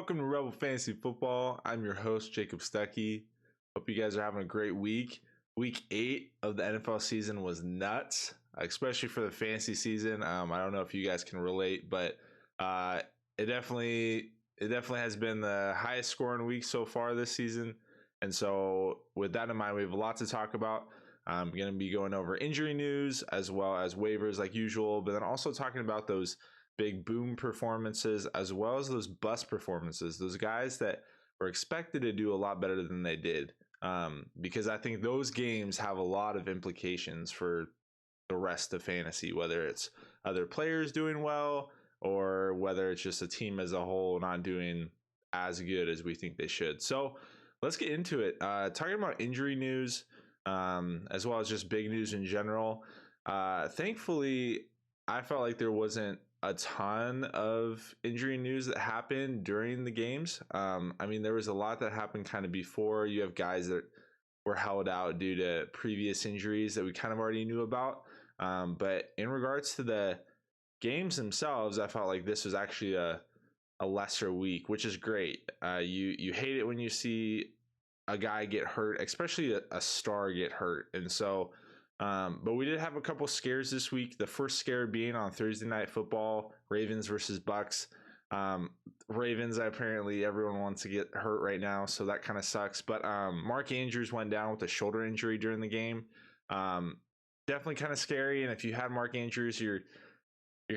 Welcome to Rebel Fantasy Football. I'm your host, Jacob Stuckey. Hope you guys are having a great week. Week 8 of the NFL season was nuts, especially for the fantasy season. I don't know if you guys can relate, but it definitely has been the highest scoring week so far this season. And so with that in mind, we have a lot to talk about. I'm going to be going over injury news as well as waivers like usual, but then also talking about those big boom performances as well as those bust performances, those guys that were expected to do a lot better than they did, because I think those games have a lot of implications for the rest of fantasy, whether it's other players doing well or whether it's just a team as a whole not doing as good as we think they should. So let's get into it. Talking about injury news as well as just big news in general. Thankfully, I felt like there wasn't a ton of injury news that happened during the games. I mean, there was a lot that happened kind of before. You have guys that were held out due to previous injuries that we kind of already knew about. But in regards to the games themselves, I felt like this was actually a lesser week, which is great. You hate it when you see a guy get hurt, especially a star get hurt. And so but we did have a couple scares this week. The first scare being on Thursday Night Football, Ravens versus Bucks. Ravens, apparently everyone wants to get hurt right now, so that kind of sucks. But Mark Andrews went down with a shoulder injury during the game. Definitely kind of scary. And if you had Mark Andrews, you're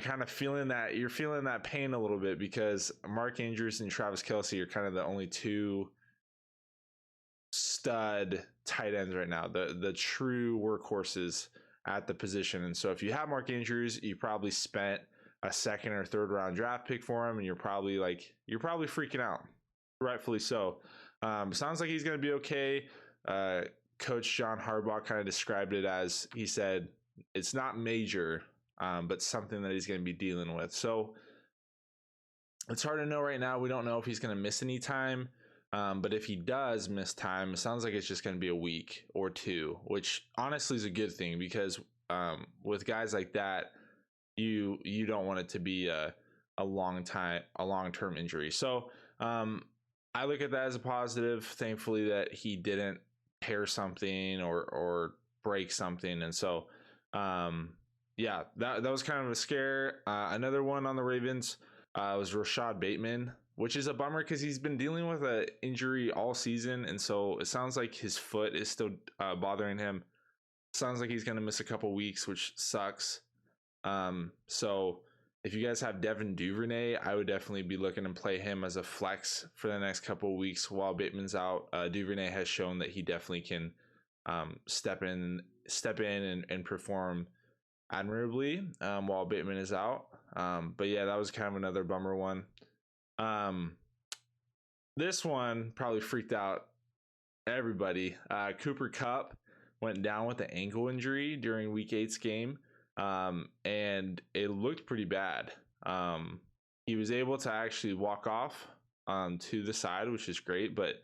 kind of feeling that pain a little bit, because Mark Andrews and Travis Kelce are kind of the only two stud tight ends right now, the true workhorses at the position. And so if you have Mark Andrews, you probably spent a second or third round draft pick for him, and you're probably freaking out, rightfully so. Sounds like he's going to be okay. Coach John Harbaugh kind of described it as, he said, it's not major, but something that he's going to be dealing with. So it's hard to know right now. We don't know if he's going to miss any time. But if he does miss time, it sounds like it's just going to be a week or two, which honestly is a good thing, because with guys like that, you don't want it to be a long-term injury. So I look at that as a positive. Thankfully that he didn't tear something or break something. And so that was kind of a scare. Another one on the Ravens was Rashad Bateman, which is a bummer because he's been dealing with an injury all season. And so it sounds like his foot is still bothering him. Sounds like he's going to miss a couple weeks, which sucks. So if you guys have Devin Duvernay, I would definitely be looking to play him as a flex for the next couple of weeks while Bateman's out. Duvernay has shown that he definitely can step in and perform admirably while Bateman is out. But yeah, that was kind of another bummer one. This one probably freaked out everybody. Cooper Kupp went down with an ankle injury during Week 8's game, and it looked pretty bad. He was able to actually walk off to the side, which is great, but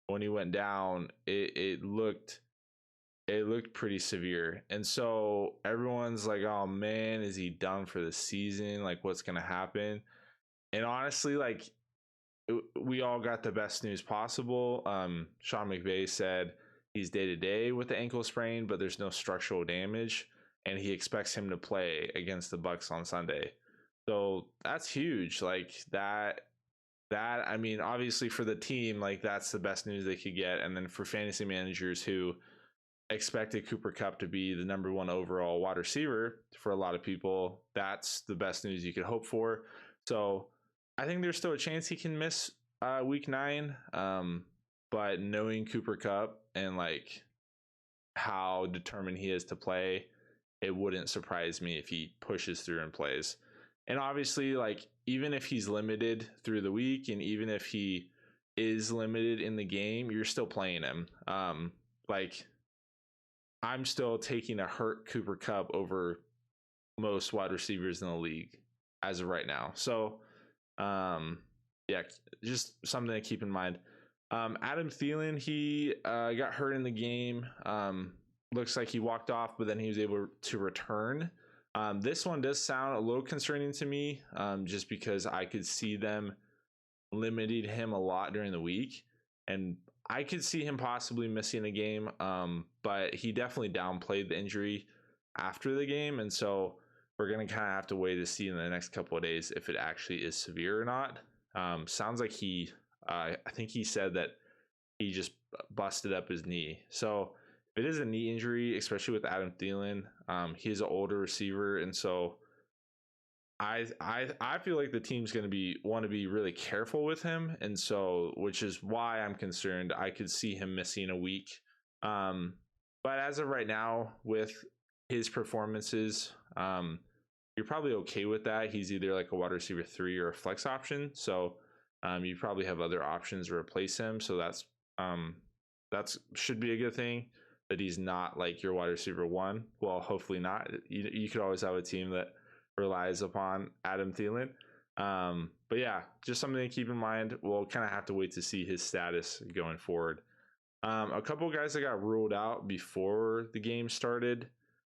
when he went down, it looked pretty severe. And so everyone's like, oh man, is he done for the season? Like, what's gonna happen? And honestly, like, we all got the best news possible. Sean McVay said he's day-to-day with the ankle sprain, but there's no structural damage, and he expects him to play against the Bucks on Sunday. So that's huge. Like that, I mean, obviously for the team, like, that's the best news they could get. And then for fantasy managers who expected Cooper Kupp to be the number 1 overall wide receiver, for a lot of people, that's the best news you could hope for. So I think there's still a chance he can miss Week 9. But knowing Cooper Kupp and like how determined he is to play, it wouldn't surprise me if he pushes through and plays. And obviously, like, even if he's limited through the week, and even if he is limited in the game, you're still playing him. Like, I'm still taking a hurt Cooper Kupp over most wide receivers in the league as of right now. So just something to keep in mind. Adam Thielen, he got hurt in the game. Looks like he walked off, but then he was able to return. This one does sound a little concerning to me, just because I could see them limiting him a lot during the week, and I could see him possibly missing a game. But he definitely downplayed the injury after the game, and so we're gonna kind of have to wait to see in the next couple of days if it actually is severe or not. Sounds like I think he said that he just busted up his knee. So if it is a knee injury, especially with Adam Thielen, he's an older receiver, and so I feel like the team's going to want to be really careful with him, and so which is why I'm concerned. I could see him missing a week, but as of right now, with his performances, you're probably okay with that. He's either like a wide receiver 3 or a flex option, so you probably have other options to replace him. So that's should be a good thing that he's not like your wide receiver 1. Well, hopefully not. You could always have a team that relies upon Adam Thielen. But yeah, just something to keep in mind. We'll kind of have to wait to see his status going forward. A couple guys that got ruled out before the game started.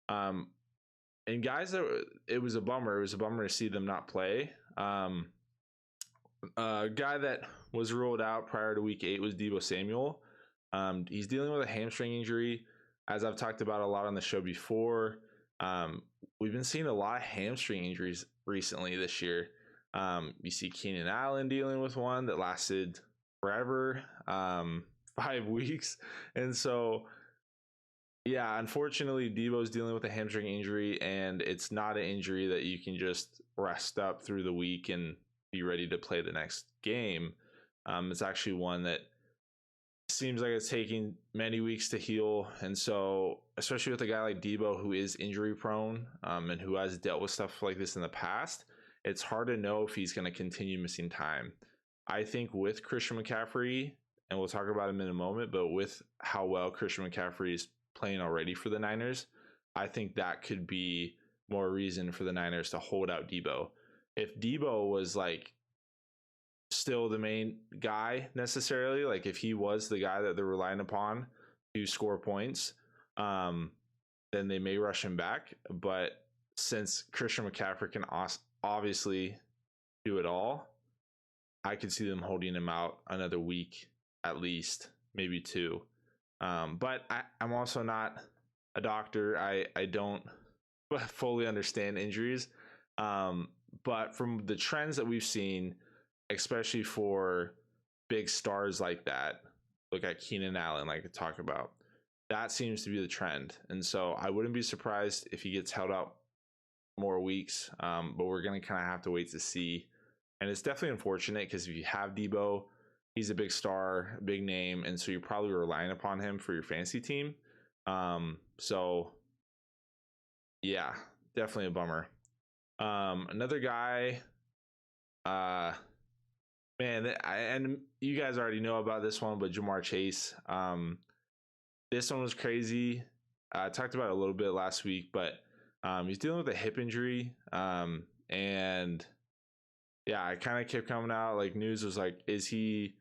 And guys that it was a bummer. It was a bummer to see them not play. A guy that was ruled out prior to week 8 was Deebo Samuel. He's dealing with a hamstring injury. As I've talked about a lot on the show before, we've been seeing a lot of hamstring injuries recently this year. You see Keenan Allen dealing with one that lasted forever, 5 weeks. And so, yeah, unfortunately, Deebo's dealing with a hamstring injury, and it's not an injury that you can just rest up through the week and be ready to play the next game. It's actually one that seems like it's taking many weeks to heal, and so especially with a guy like Deebo who is injury prone and who has dealt with stuff like this in the past, it's hard to know if he's going to continue missing time. I think with Christian McCaffrey, and we'll talk about him in a moment, but with how well Christian McCaffrey is playing already for the Niners, I think that could be more reason for the Niners to hold out Deebo. If Deebo was like still the main guy necessarily, like if he was the guy that they're relying upon to score points, then they may rush him back. But since Christian McCaffrey can obviously do it all, I could see them holding him out another week at least, maybe 2. But I'm also not a doctor. I don't fully understand injuries. But from the trends that we've seen, especially for big stars like that, look at Keenan Allen, like I talked about, that seems to be the trend. And so I wouldn't be surprised if he gets held out more weeks, but we're going to kind of have to wait to see. And it's definitely unfortunate because if you have Deebo, he's a big star, a big name, and so you're probably relying upon him for your fantasy team. So yeah, definitely a bummer. Another guy, and you guys already know about this one, but Jamar Chase. This one was crazy. I talked about it a little bit last week, but he's dealing with a hip injury. And yeah, I kind of kept coming out, like news was like, is he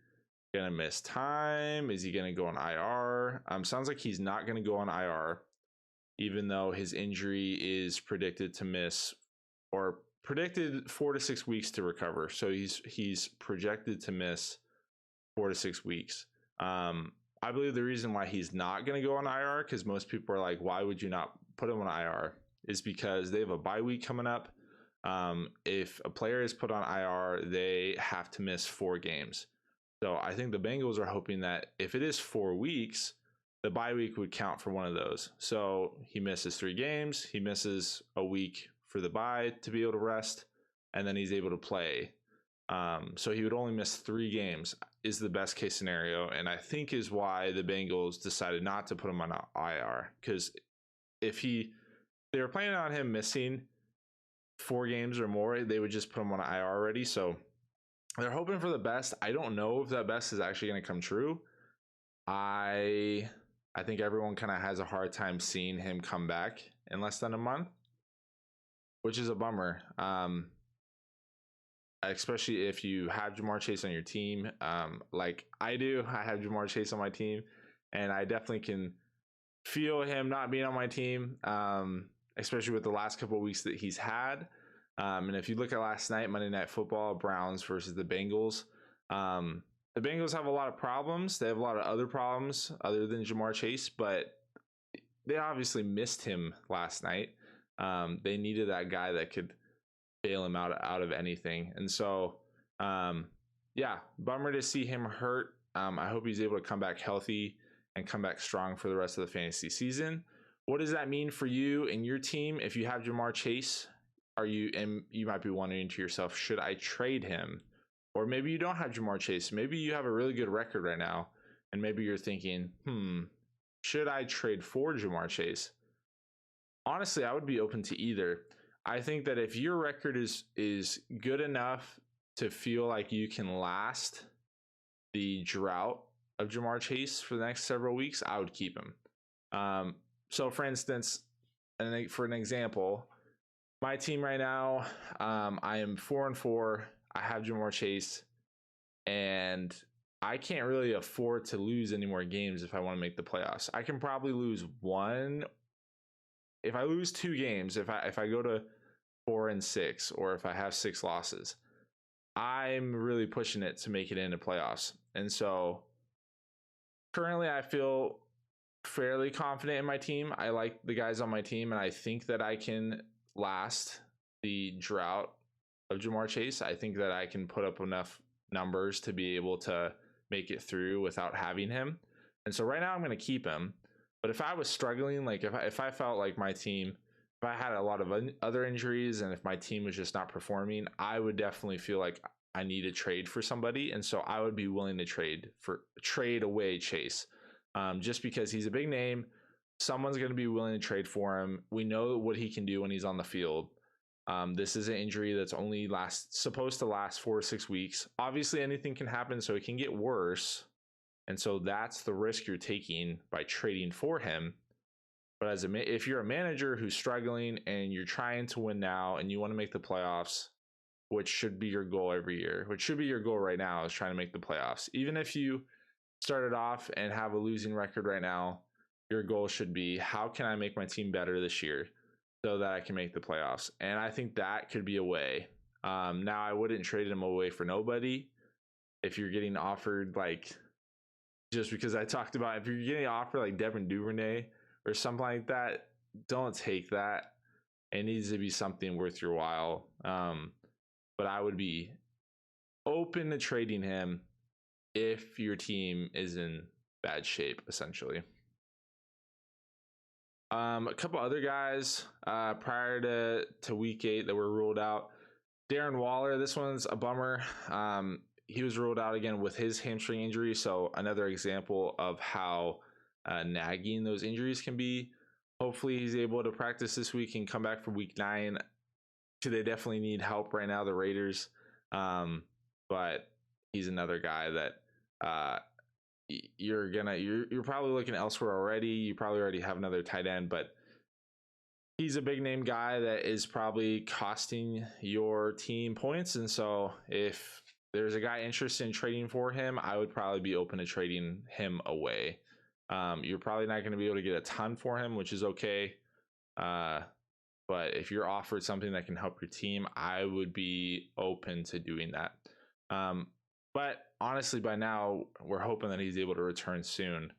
gonna miss time? Is he gonna go on IR? Sounds like he's not gonna go on IR, even though his injury is predicted to miss, or predicted 4 to 6 weeks to recover. So he's projected to miss 4 to 6 weeks. I believe the reason why he's not going to go on IR, because most people are like, why would you not put him on IR, is because they have a bye week coming up. If a player is put on IR, they have to miss 4 games. So I think the Bengals are hoping that if it is 4 weeks, the bye week would count for one of those. So he misses 3 games, he misses a week for the bye to be able to rest, and then he's able to play. So he would only miss 3 games is the best case scenario, and I think is why the Bengals decided not to put him on IR, because if they were planning on him missing 4 games or more, they would just put him on IR already. So they're hoping for the best. I don't know if that best is actually going to come true. I think everyone kind of has a hard time seeing him come back in less than a month, which is a bummer. Especially if you have Jamar Chase on your team, like I do. I have Jamar Chase on my team, and I definitely can feel him not being on my team, especially with the last couple of weeks that he's had. And if you look at last night, Monday Night Football, Browns versus the Bengals, The Bengals have a lot of problems. They have a lot of other problems other than Jamar Chase, but they obviously missed him last night. They needed that guy that could bail him out of anything. And so, yeah, bummer to see him hurt. I hope he's able to come back healthy and come back strong for the rest of the fantasy season. What does that mean for you and your team if you have Jamar Chase? And you might be wondering to yourself, should I trade him? Or maybe you don't have Jamar Chase. Maybe you have a really good record right now, and maybe you're thinking, should I trade for Jamar Chase? Honestly, I would be open to either. I think that if your record is good enough to feel like you can last the drought of Jamar Chase for the next several weeks, I would keep him. So for instance, for an example, my team right now, I am 4-4. I have Jamar Chase, and I can't really afford to lose any more games if I want to make the playoffs. I can probably lose one. If I lose 2 games, if I go to 4-6, or if I have 6 losses, I'm really pushing it to make it into playoffs. And so currently I feel fairly confident in my team. I like the guys on my team, and I think that I can last the drought of Jamar Chase. I think that I can put up enough numbers to be able to make it through without having him. And so right now I'm going to keep him. But if I was struggling, like if I felt like my team, if I had a lot of other injuries and if my team was just not performing, I would definitely feel like I need to trade for somebody. And so I would be willing to trade away Chase, just because he's a big name. Someone's going to be willing to trade for him. We know what he can do when he's on the field. This is an injury that's only supposed to last 4 or 6 weeks. Obviously, anything can happen, so it can get worse. And so that's the risk you're taking by trading for him. But if you're a manager who's struggling and you're trying to win now and you want to make the playoffs, which should be your goal every year, which should be your goal right now, is trying to make the playoffs. Even if you started off and have a losing record right now, your goal should be, how can I make my team better this year so that I can make the playoffs? And I think that could be a way. Now, I wouldn't trade him away for nobody. If you're getting offered, like, just because I talked about, if you're getting offered like Devin Duvernay or something like that, don't take that. It needs to be something worth your while. But I would be open to trading him if your team is in bad shape, essentially. A couple other guys prior to week 8 that were ruled out. Darren Waller, this one's a bummer. He was ruled out again with his hamstring injury. So another example of how nagging those injuries can be. Hopefully he's able to practice this week and come back for week 9. They definitely need help right now, the Raiders. But he's another guy that you're probably looking elsewhere already. You probably already have another tight end, but he's a big name guy that is probably costing your team points. And so if there's a guy interested in trading for him, I would probably be open to trading him away. You're probably not going to be able to get a ton for him, which is okay. But if you're offered something that can help your team, I would be open to doing that. But honestly, by now, we're hoping that he's able to return soon.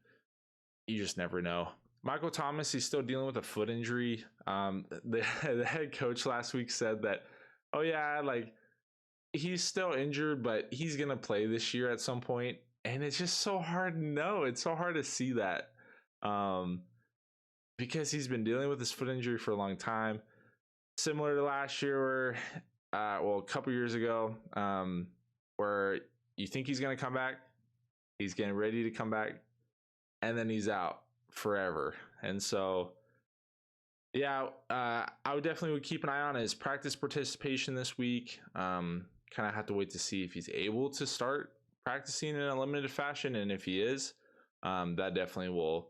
You just never know. Michael Thomas, he's still dealing with a foot injury. The head coach last week said that, oh yeah, like, he's still injured, but he's going to play this year at some point. And it's just so hard to know. It's so hard to see that. Because he's been dealing with this foot injury for a long time. Similar to last year, a couple years ago, where you think he's going to come back, he's getting ready to come back, and then he's out forever. And so, yeah, I would definitely keep an eye on his practice participation this week. Kind of have to wait to see if he's able to start practicing in a limited fashion, and if he is, that definitely will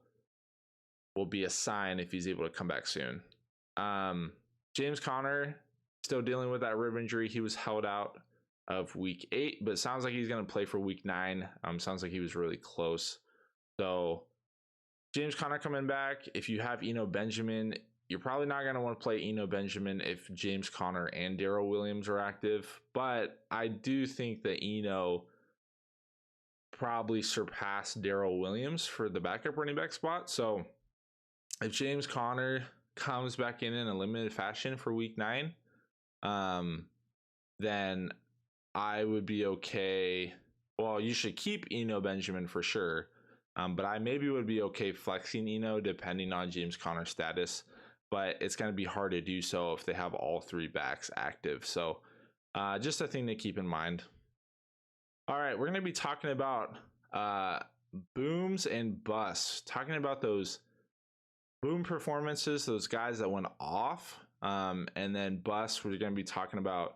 be a sign if he's able to come back soon. James Conner still dealing with that rib injury. He was held out of week 8, but it sounds like he's going to play for week 9. Sounds like he was really close. So James Conner coming back. If you have Eno Benjamin, you're probably not going to want to play Eno Benjamin if James Conner and Darrell Williams are active. But I do think that Eno probably surpass Darrell Williams for the backup running back spot. So if James Conner comes back in a limited fashion for week 9, then I would be okay. Well, you should keep Eno Benjamin for sure. But I maybe would be okay flexing Eno depending on James Conner's status. But it's going to be hard to do so if they have all 3 backs active. So just a thing to keep in mind. All right, we're going to be talking about booms and busts. Talking about those boom performances, those guys that went off. And then busts, we're going to be talking about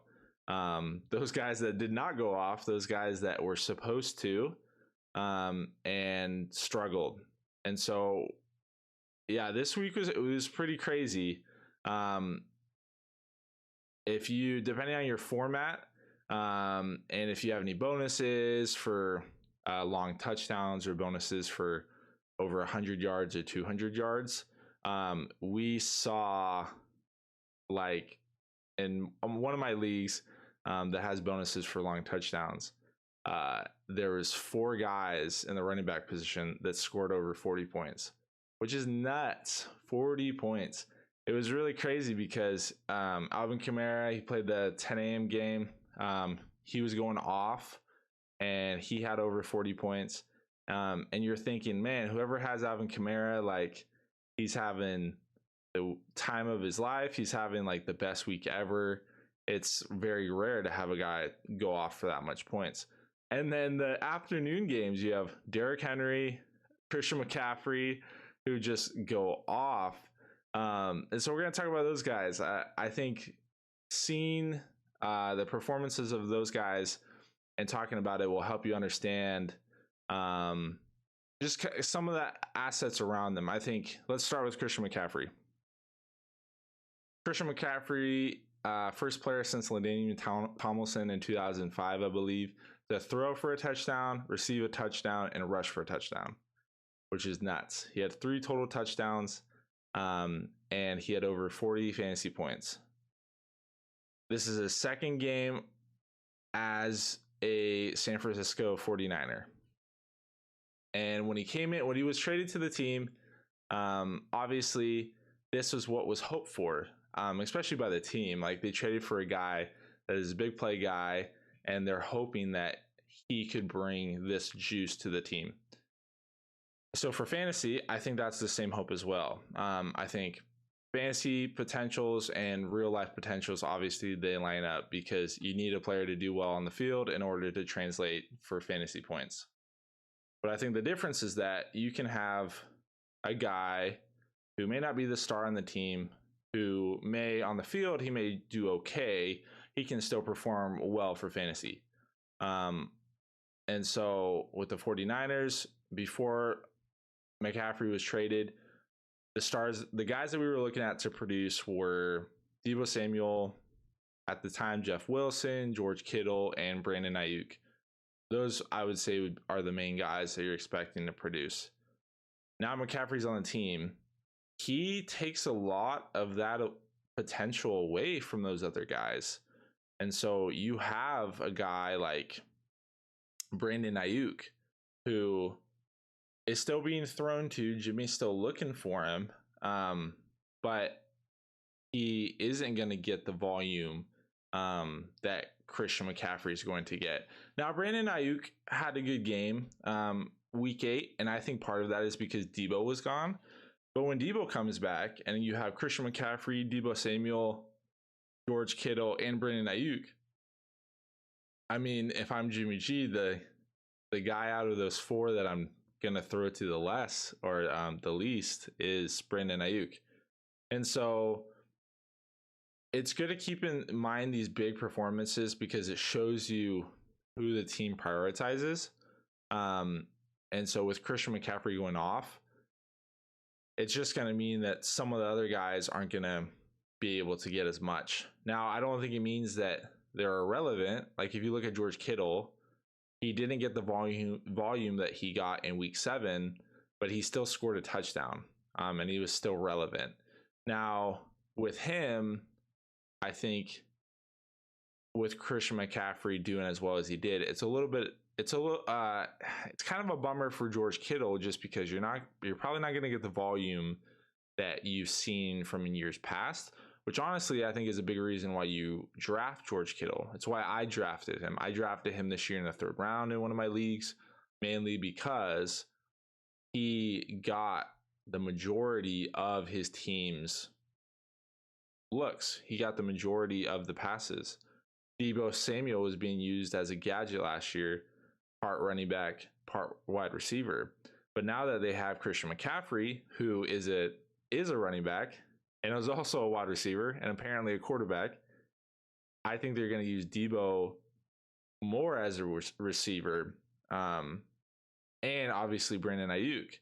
those guys that did not go off, those guys that were supposed to and struggled. And so, yeah, this week was pretty crazy. If you, depending on your format, and if you have any bonuses for long touchdowns or bonuses for over 100 yards or 200 yards, we saw, like, in one of my leagues that has bonuses for long touchdowns, there was 4 guys in the running back position that scored over 40 points, which is nuts. 40 points. It was really crazy because Alvin Kamara, he played the 10 a.m. game. He was going off and he had over 40 points. And you're thinking, man, whoever has Alvin Kamara, like, he's having the time of his life. He's having like the best week ever. It's very rare to have a guy go off for that much points. And then the afternoon games, you have Derrick Henry, Christian McCaffrey, who just go off. And so we're going to talk about those guys. I think seeing the performances of those guys and talking about it will help you understand just some of the assets around them. I think let's start with Christian McCaffrey. Christian McCaffrey, first player since LaDainian Tomlinson in 2005, I believe, to throw for a touchdown, receive a touchdown, and rush for a touchdown, which is nuts. He had 3 total touchdowns, and he had over 40 fantasy points. This is his second game as a San Francisco 49er. And when he was traded to the team, obviously this was what was hoped for, especially by the team. Like, they traded for a guy that is a big play guy, and they're hoping that he could bring this juice to the team. So for fantasy, I think that's the same hope as well. I think fantasy potentials and real life potentials, obviously they line up because you need a player to do well on the field in order to translate for fantasy points. But I think the difference is that you can have a guy who may not be the star on the team, who may on the field, he may do okay. He can still perform well for fantasy. And so with the 49ers, before McCaffrey was traded, the guys that we were looking at to produce were Deebo Samuel, at the time, Jeff Wilson, George Kittle, and Brandon Ayuk. Those, I would say, are the main guys that you're expecting to produce. Now McCaffrey's on the team. He takes a lot of that potential away from those other guys. And so you have a guy like Brandon Ayuk, who is still being thrown to. Jimmy's still looking for him, but he isn't going to get the volume that Christian McCaffrey is going to get. Now, Brandon Ayuk had a good game week 8, and I think part of that is because Deebo was gone. But when Deebo comes back and you have Christian McCaffrey, Deebo Samuel, George Kittle, and Brandon Ayuk, I mean, if I'm Jimmy G, the guy out of those 4 that I'm going to throw to the less or the least is Brandon Ayuk. And so it's good to keep in mind these big performances because it shows you who the team prioritizes. And so with Christian McCaffrey going off, it's just going to mean that some of the other guys aren't going to be able to get as much. Now, I don't think it means that they're irrelevant. Like, if you look at George Kittle, he didn't get the volume that he got in week 7, but he still scored a touchdown, and he was still relevant. Now, with him, I think with Christian McCaffrey doing as well as he did, it's a little bit it's a little it's kind of a bummer for George Kittle just because you're probably not going to get the volume that you've seen from in years past, which honestly I think is a big reason why you draft George Kittle. It's why I drafted him. I drafted him this year in the 3rd round in one of my leagues, mainly because he got the majority of his team's looks. He got the majority of the passes. Deebo Samuel was being used as a gadget last year, part running back, part wide receiver. But now that they have Christian McCaffrey, who is a running back and is also a wide receiver and apparently a quarterback, I think they're going to use Deebo more as a receiver, and obviously Brandon Ayuk,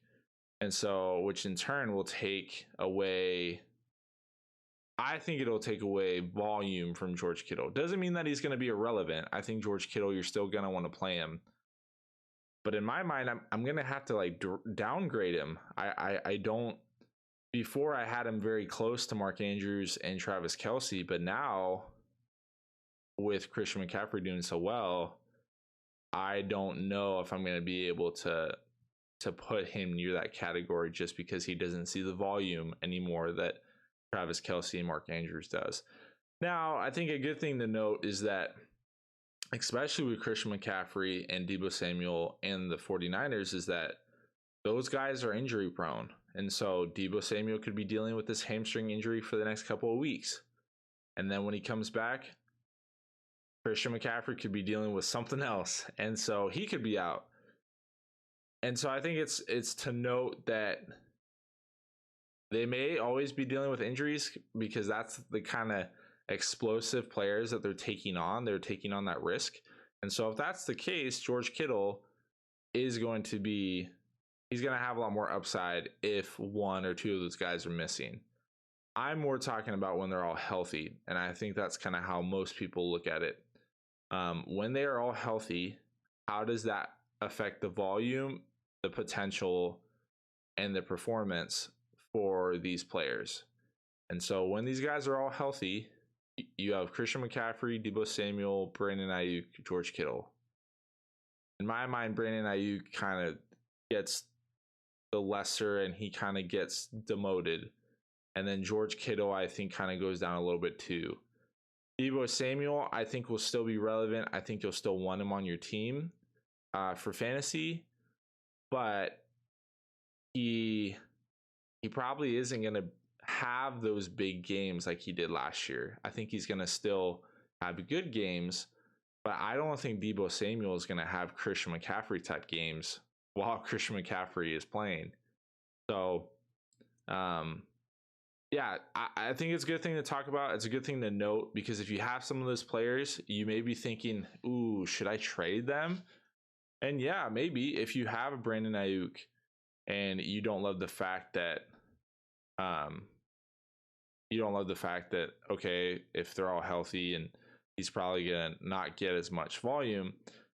and so which in turn will take away. I think it'll take away volume from George Kittle. Doesn't mean that he's going to be irrelevant. I think George Kittle, you're still going to want to play him. But in my mind, I'm going to have to like downgrade him. I don't. Before I had him very close to Mark Andrews and Travis Kelce, but now with Christian McCaffrey doing so well, I don't know if I'm going to be able to put him near that category just because he doesn't see the volume anymore that Travis Kelce and Mark Andrews does. Now, I think a good thing to note is that, especially with Christian McCaffrey and Deebo Samuel and the 49ers, is that those guys are injury prone. And so Deebo Samuel could be dealing with this hamstring injury for the next couple of weeks. And then when he comes back, Christian McCaffrey could be dealing with something else. And so he could be out. And so I think it's to note that they may always be dealing with injuries because that's the kind of explosive players that they're taking on. They're taking on that risk. And so if that's the case, George Kittle is going to be, he's going to have a lot more upside if one or two of those guys are missing. I'm more talking about when they're all healthy. And I think that's kind of how most people look at it. When they are all healthy, how does that affect the volume, the potential, and the performance for these players? And so when these guys are all healthy, you have Christian McCaffrey, Deebo Samuel, Brandon Ayuk, George Kittle. In my mind, Brandon Ayuk kind of gets the lesser and he kind of gets demoted. And then George Kittle, I think, kind of goes down a little bit too. Deebo Samuel, I think, will still be relevant. I think you'll still want him on your team for fantasy. But he probably isn't going to have those big games like he did last year. I think he's going to still have good games, but I don't think Deebo Samuel is going to have Christian McCaffrey type games while Christian McCaffrey is playing. So, yeah, I think it's a good thing to talk about. It's a good thing to note because if you have some of those players, you may be thinking, ooh, should I trade them? And yeah, maybe if you have a Brandon Ayuk and you don't love the fact that, okay, if they're all healthy and he's probably going to not get as much volume,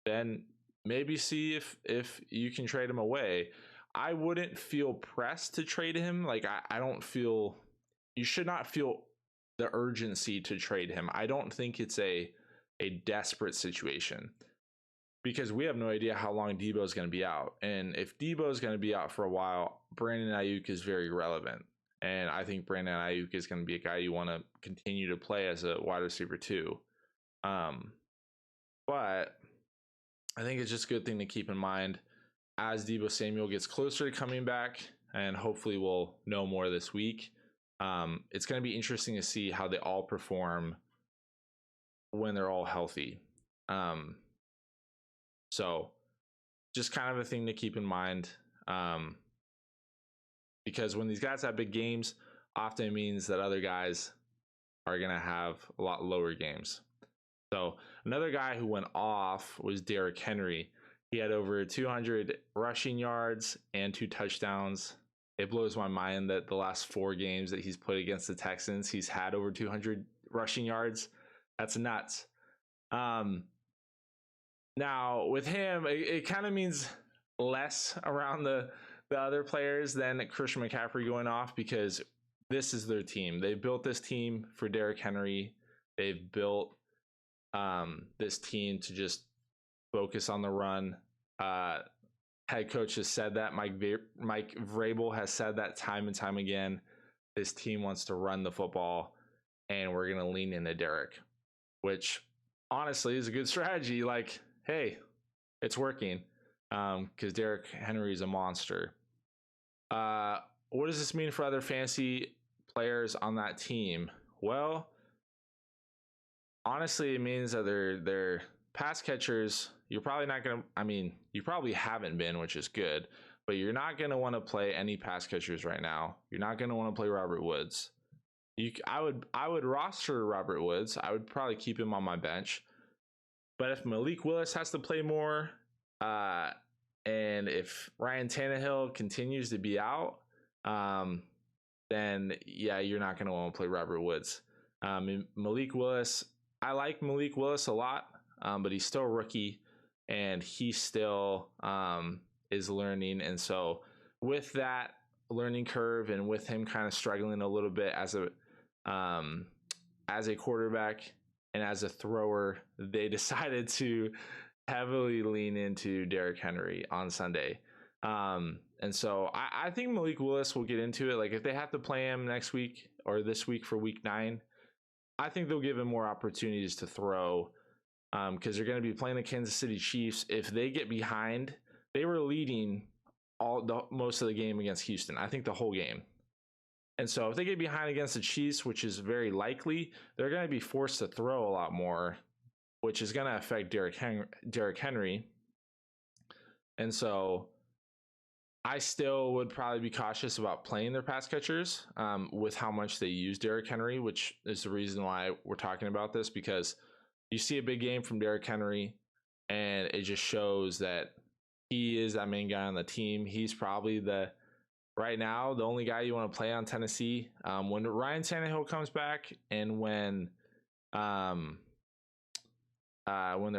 then maybe see if you can trade him away. I wouldn't feel pressed to trade him. Like, I don't feel, you should not feel the urgency to trade him. I don't think it's a desperate situation because we have no idea how long Deebo is going to be out. And if Deebo is going to be out for a while, Brandon Ayuk is very relevant. And I think Brandon Ayuk is going to be a guy you want to continue to play as a wide receiver too. But I think it's just a good thing to keep in mind as Deebo Samuel gets closer to coming back, and hopefully we'll know more this week. It's going to be interesting to see how they all perform when they're all healthy. So just kind of a thing to keep in mind. Because when these guys have big games, often it means that other guys are going to have a lot lower games. So another guy who went off was Derrick Henry. He had over 200 rushing yards and 2 touchdowns. It blows my mind that the last 4 games that he's played against the Texans, he's had over 200 rushing yards. That's nuts. Now with him, it kind of means less around the other players than Christian McCaffrey going off because this is their team. They built this team for Derrick Henry. They've built this team to just focus on the run. Head coach has said that. Mike Vrabel has said that time and time again. This team wants to run the football, and we're going to lean into Derek, which honestly is a good strategy. Like, hey, it's working because Derrick Henry is a monster. What does this mean for other fantasy players on that team? Well, honestly, it means that they're pass catchers. You're probably not going to, I mean, you probably haven't been, which is good, but you're not going to want to play any pass catchers right now. You're not going to want to play Robert Woods. I would roster Robert Woods. I would probably keep him on my bench. But if Malik Willis has to play more, and if Ryan Tannehill continues to be out, then yeah, you're not going to want to play Robert Woods. Malik Willis, I like Malik Willis a lot, but he's still a rookie, and he still is learning. And so with that learning curve, and with him kind of struggling a little bit as a quarterback and as a thrower, they decided to heavily lean into Derrick Henry on Sunday. And so I think Malik Willis will get into it. Like, if they have to play him next week or this week for week 9, I think they'll give him more opportunities to throw, because they're going to be playing the Kansas City Chiefs. If they get behind, they were leading most of the game against Houston, I think the whole game. And so if they get behind against the Chiefs, which is very likely, they're going to be forced to throw a lot more, which is going to affect Derrick Henry. And so I still would probably be cautious about playing their pass catchers with how much they use Derrick Henry, which is the reason why we're talking about this, because you see a big game from Derrick Henry, and it just shows that he is that main guy on the team. He's probably right now the only guy you want to play on Tennessee. When Ryan Tannehill comes back, and when the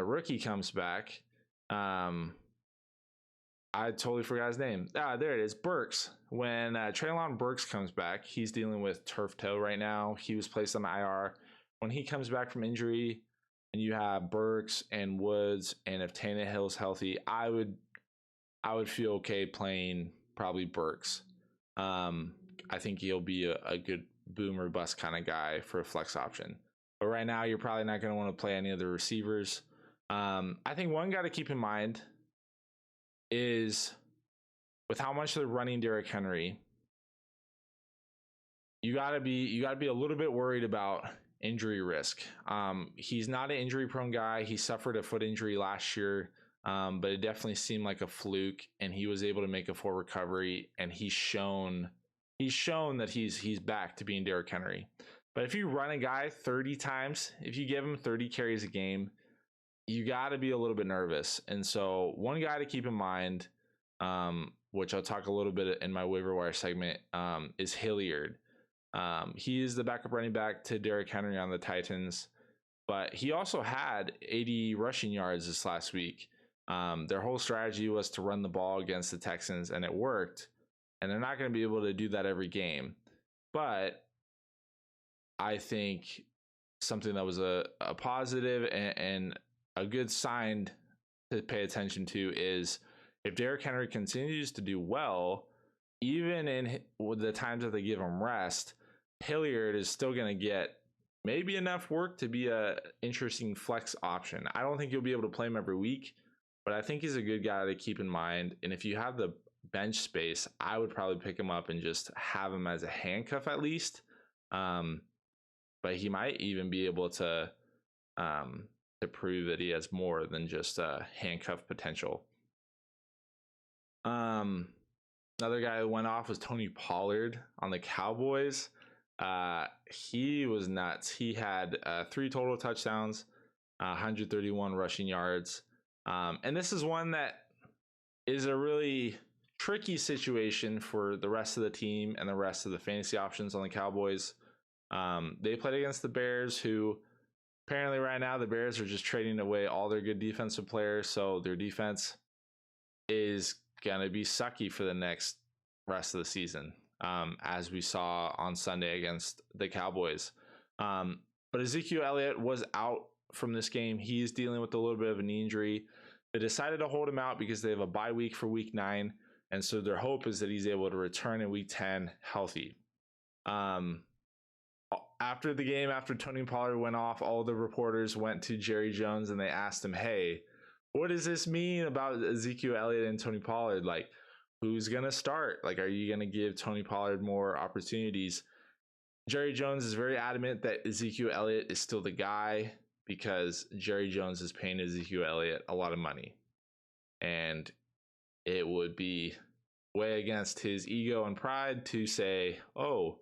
rookie comes back, I totally forgot his name. There it is, Burks. When Treylon Burks comes back, he's dealing with turf toe right now. He was placed on IR. When he comes back from injury, and you have Burks and Woods, and if Tannehill's healthy, I would feel okay playing probably Burks. I think he'll be a good boom or bust kind of guy for a flex option. But right now, you're probably not going to want to play any of the receivers. I think one guy to keep in mind is, with how much they're running Derrick Henry, you gotta be a little bit worried about injury risk. He's not an injury prone guy. He suffered a foot injury last year, but it definitely seemed like a fluke, and he was able to make a full recovery, and he's shown that he's back to being Derrick Henry. But if you run a guy 30 times, if you give him 30 carries a game, you got to be a little bit nervous. And so one guy to keep in mind, which I'll talk a little bit in my waiver wire segment, is Hilliard. He is the backup running back to Derrick Henry on the Titans, but he also had 80 rushing yards this last week. Their whole strategy was to run the ball against the Texans, and it worked. And they're not going to be able to do that every game. But I think something that was a positive and a good sign to pay attention to is, if Derrick Henry continues to do well, even in the times that they give him rest, Hilliard is still going to get maybe enough work to be a interesting flex option. I don't think you'll be able to play him every week, but I think he's a good guy to keep in mind. And if you have the bench space, I would probably pick him up and just have him as a handcuff at least. But he might even be able to prove that he has more than just handcuff potential. Another guy who went off was Tony Pollard on the Cowboys. He was nuts. He had 3 total touchdowns, 131 rushing yards. And this is one that is a really tricky situation for the rest of the team and the rest of the fantasy options on the Cowboys. They played against the Bears, who apparently right now the Bears are just trading away all their good defensive players. So their defense is going to be sucky for the next rest of the season, as we saw on Sunday against the Cowboys. But Ezekiel Elliott was out from this game. He's dealing with a little bit of a knee injury. They decided to hold him out because they have a bye week for week 9. And so their hope is that he's able to return in week 10 healthy. After the game, after Tony Pollard went off, all the reporters went to Jerry Jones and they asked him, hey, what does this mean about Ezekiel Elliott and Tony Pollard? Like, who's going to start? Like, are you going to give Tony Pollard more opportunities? Jerry Jones is very adamant that Ezekiel Elliott is still the guy because Jerry Jones is paying Ezekiel Elliott a lot of money. And it would be way against his ego and pride to say, oh,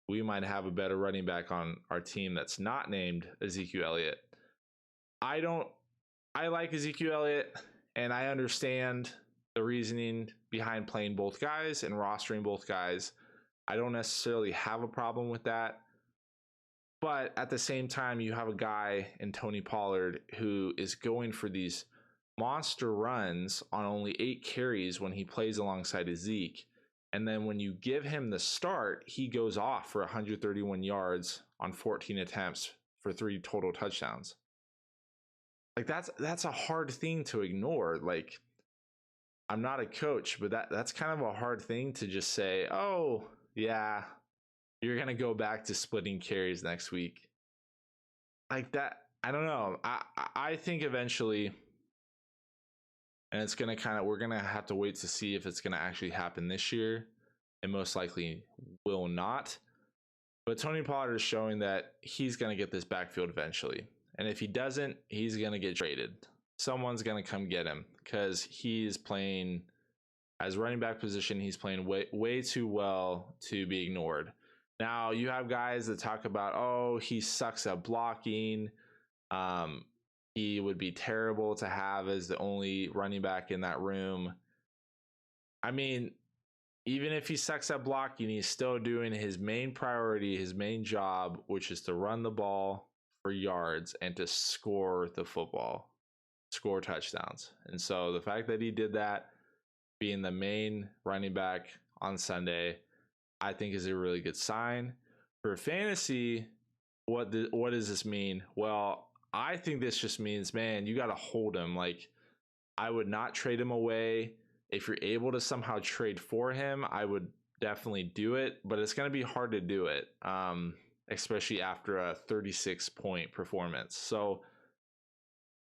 we might have a better running back on our team that's not named Ezekiel Elliott. I like Ezekiel Elliott, and I understand the reasoning behind playing both guys and rostering both guys. I don't necessarily have a problem with that. But at the same time, you have a guy in Tony Pollard who is going for these monster runs on only 8 carries when he plays alongside Zeke. And then when you give him the start, he goes off for 131 yards on 14 attempts for 3 total touchdowns. Like that's a hard thing to ignore. Like, I'm not a coach, but that's kind of a hard thing to just say, oh, yeah, you're going to go back to splitting carries next week. Like that, I don't know. I think eventually, and it's going to we're going to have to wait to see if it's going to actually happen this year. It most likely will not. But Tony Pollard is showing that he's going to get this backfield eventually. And if he doesn't, he's going to get traded. Someone's going to come get him because he's playing as running back position. He's playing way too well to be ignored. Now, you have guys that talk about, oh, he sucks at blocking. He would be terrible to have as the only running back in that room. I mean, even if he sucks at blocking, he's still doing his main priority, his main job, which is to run the ball for yards and to score the football, score touchdowns. And so the fact that he did that, being the main running back on Sunday, I think is a really good sign. For fantasy, what does this mean? Well, I think this just means, man, you got to hold him. Like, I would not trade him away. If you're able to somehow trade for him, I would definitely do it, but it's going to be hard to do it, especially after a 36-point performance. So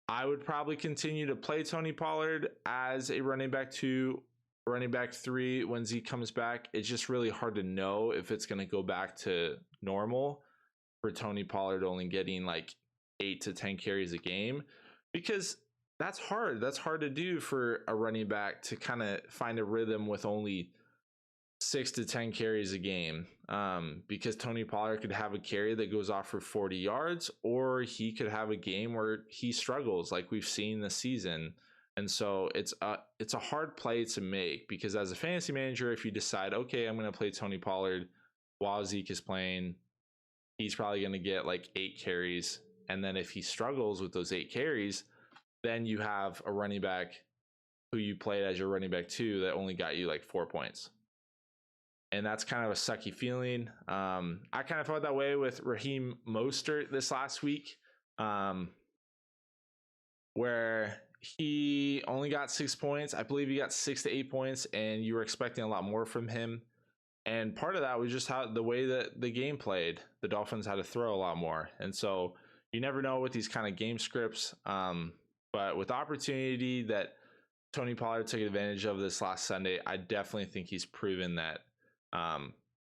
I would probably continue to play Tony Pollard as a running back 2, running back 3 when Zeke comes back. It's just really hard to know if it's going to go back to normal for Tony Pollard only getting like 8 to 10 carries a game, because that's hard. That's hard to do for a running back to kind of find a rhythm with only 6 to 10 carries a game, because Tony Pollard could have a carry that goes off for 40 yards, or he could have a game where he struggles like we've seen this season. And so it's a hard play to make, because as a fantasy manager, if you decide, okay, I'm going to play Tony Pollard while Zeke is playing, he's probably going to get like 8 carries. And then if he struggles with those 8 carries, then you have a running back who you played as your running back 2 that only got you like 4 points. And that's kind of a sucky feeling. I kind of felt that way with Raheem Mostert this last week, where he only got 6 points. I believe he got 6 to 8 points, and you were expecting a lot more from him. And part of that was just how the way that the game played. The Dolphins had to throw a lot more. And so you never know with these kind of game scripts. But with the opportunity that Tony Pollard took advantage of this last Sunday, I definitely think he's proven that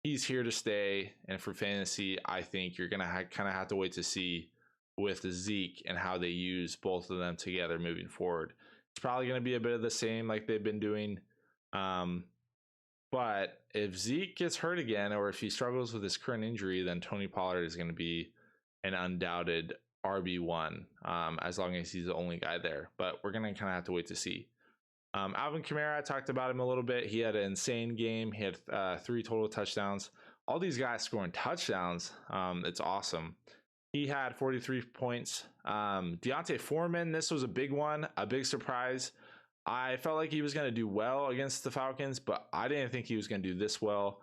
he's here to stay. And for fantasy, I think you're going to kind of have to wait to see with Zeke and how they use both of them together moving forward. It's probably going to be a bit of the same like they've been doing. But if Zeke gets hurt again, or if he struggles with his current injury, then Tony Pollard is going to be an undoubted RB1, as long as he's the only guy there. But we're going to kind of have to wait to see. Alvin Kamara, I talked about him a little bit. He had an insane game. He had 3 total touchdowns. All these guys scoring touchdowns. It's awesome. He had 43 points. Deontay Foreman, this was a big one, a big surprise. I felt like he was going to do well against the Falcons, but I didn't think he was going to do this well.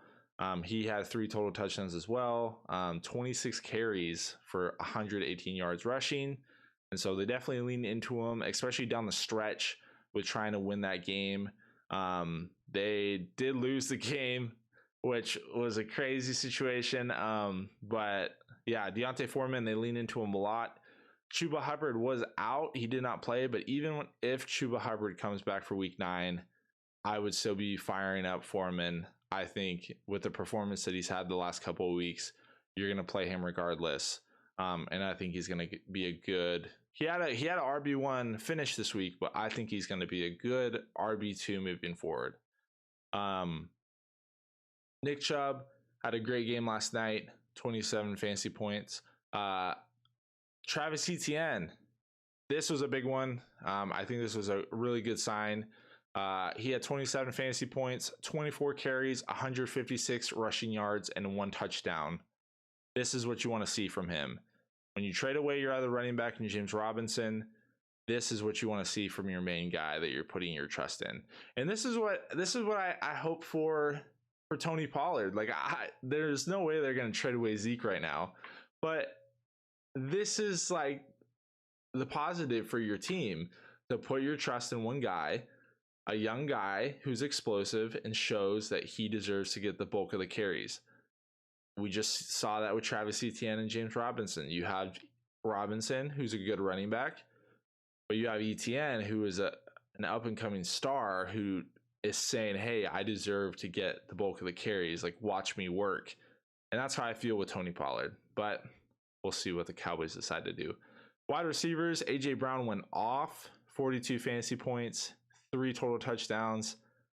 He had 3 total touchdowns as well, 26 carries for 118 yards rushing. And so they definitely lean into him, especially down the stretch with trying to win that game. They did lose the game, which was a crazy situation. But yeah, Deontay Foreman, they lean into him a lot. Chuba Hubbard was out. He did not play, but even if Chuba Hubbard comes back for week 9, I would still be firing up Foreman. I think with the performance that he's had the last couple of weeks, you're going to play him regardless. And I think he's going to be a good. He had a RB1 finish this week, but I think he's going to be a good RB2 moving forward. Nick Chubb had a great game last night, 27 fantasy points. Travis Etienne, this was a big one. I think this was a really good sign. He had 27 fantasy points, 24 carries, 156 rushing yards, and 1 touchdown. This is what you want to see from him. When you trade away your other running back in James Robinson, this is what you want to see from your main guy that you're putting your trust in. And this is what I hope for Tony Pollard. Like, there's no way they're going to trade away Zeke right now, but this is like the positive for your team, to put your trust in one guy, a young guy who's explosive and shows that he deserves to get the bulk of the carries. We just saw that with Travis Etienne and James Robinson. You have Robinson, who's a good running back, but you have Etienne, who is an up-and-coming star who is saying, hey, I deserve to get the bulk of the carries. Like, watch me work. And that's how I feel with Tony Pollard. But we'll see what the Cowboys decide to do. Wide receivers, A.J. Brown went off, 42 fantasy points, 3 total touchdowns,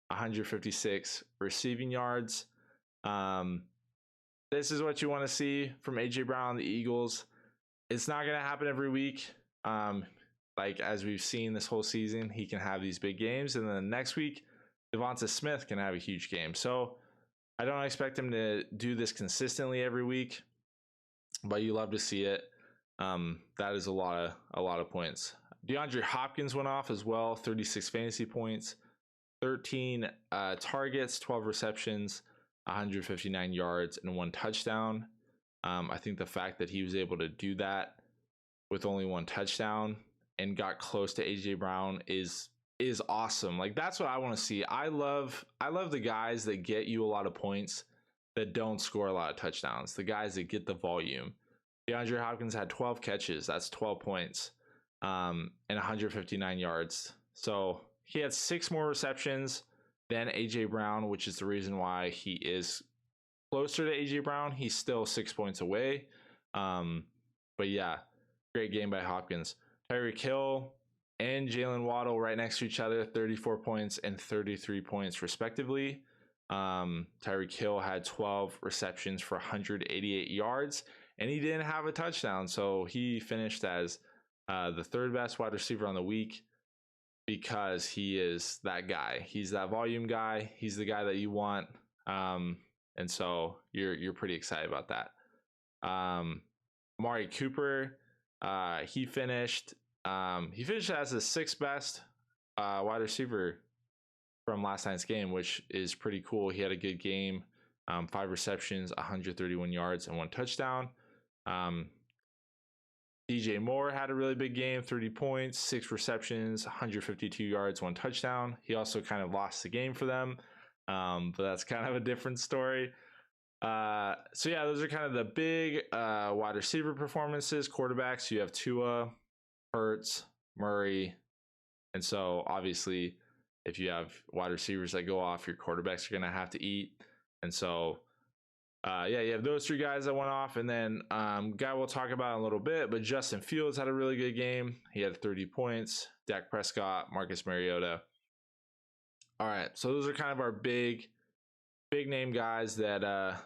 156 receiving yards. This is what you want to see from A.J. Brown, the Eagles. It's not going to happen every week. Like, as we've seen this whole season, he can have these big games. And then next week, Devonta Smith can have a huge game. So I don't expect him to do this consistently every week, but you love to see it. That is a lot of points. DeAndre Hopkins went off as well, 36 fantasy points, 13 targets, 12 receptions, 159 yards, and 1 touchdown. I think the fact that he was able to do that with only 1 touchdown and got close to AJ Brown is awesome. Like, that's what I want to see. I love the guys that get you a lot of points that don't score a lot of touchdowns. The guys that get the volume. DeAndre Hopkins had 12 catches. That's 12 points, and 159 yards. So he had 6 more receptions than AJ Brown, which is the reason why he is closer to AJ Brown. He's still 6 points away. But yeah, great game by Hopkins. Tyreek Hill and Jalen Waddle right next to each other, 34 points and 33 points respectively. Tyreek Hill had 12 receptions for 188 yards, and he didn't have a touchdown. So he finished as the 3rd best wide receiver on the week, because he is that guy. He's that volume guy. He's the guy that you want. And so you're pretty excited about that. Amari Cooper, he finished as the 6th best wide receiver from last night's game, which is pretty cool. He had a good game, 5 receptions, 131 yards, and 1 touchdown. DJ Moore had a really big game, 30 points, 6 receptions, 152 yards, 1 touchdown. He also kind of lost the game for them, but that's kind of a different story. So yeah, those are kind of the big wide receiver performances. Quarterbacks, you have Tua, Hurts, Murray, and so obviously if you have wide receivers that go off, your quarterbacks are going to have to eat. And so you have those 3 guys that went off, and then guy we'll talk about in a little bit, but Justin Fields had a really good game. He had 30 points. Dak Prescott, Marcus Mariota. All right, so those are kind of our big name guys that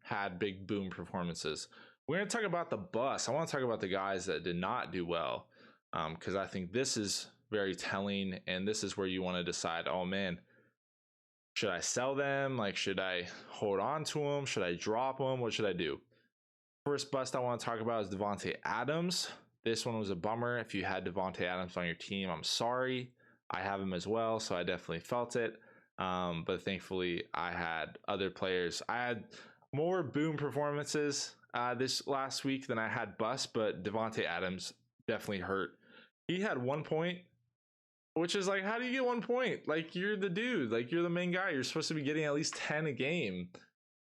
had big boom performances. We're going to talk about the bust. I want to talk about the guys that did not do well, because I think this is very telling, and this is where you want to decide, oh man, should I sell them? Like, should I hold on to them? Should I drop them? What should I do? First bust I want to talk about is Devontae Adams. This one was a bummer. If you had Devontae Adams on your team, I'm sorry. I have him as well, so I definitely felt it. But thankfully, I had other players. I had more boom performances this last week than I had bust, but Devontae Adams definitely hurt. He had 1 point, which is like, how do you get 1 point? Like, you're the dude, like you're the main guy. You're supposed to be getting at least 10 a game.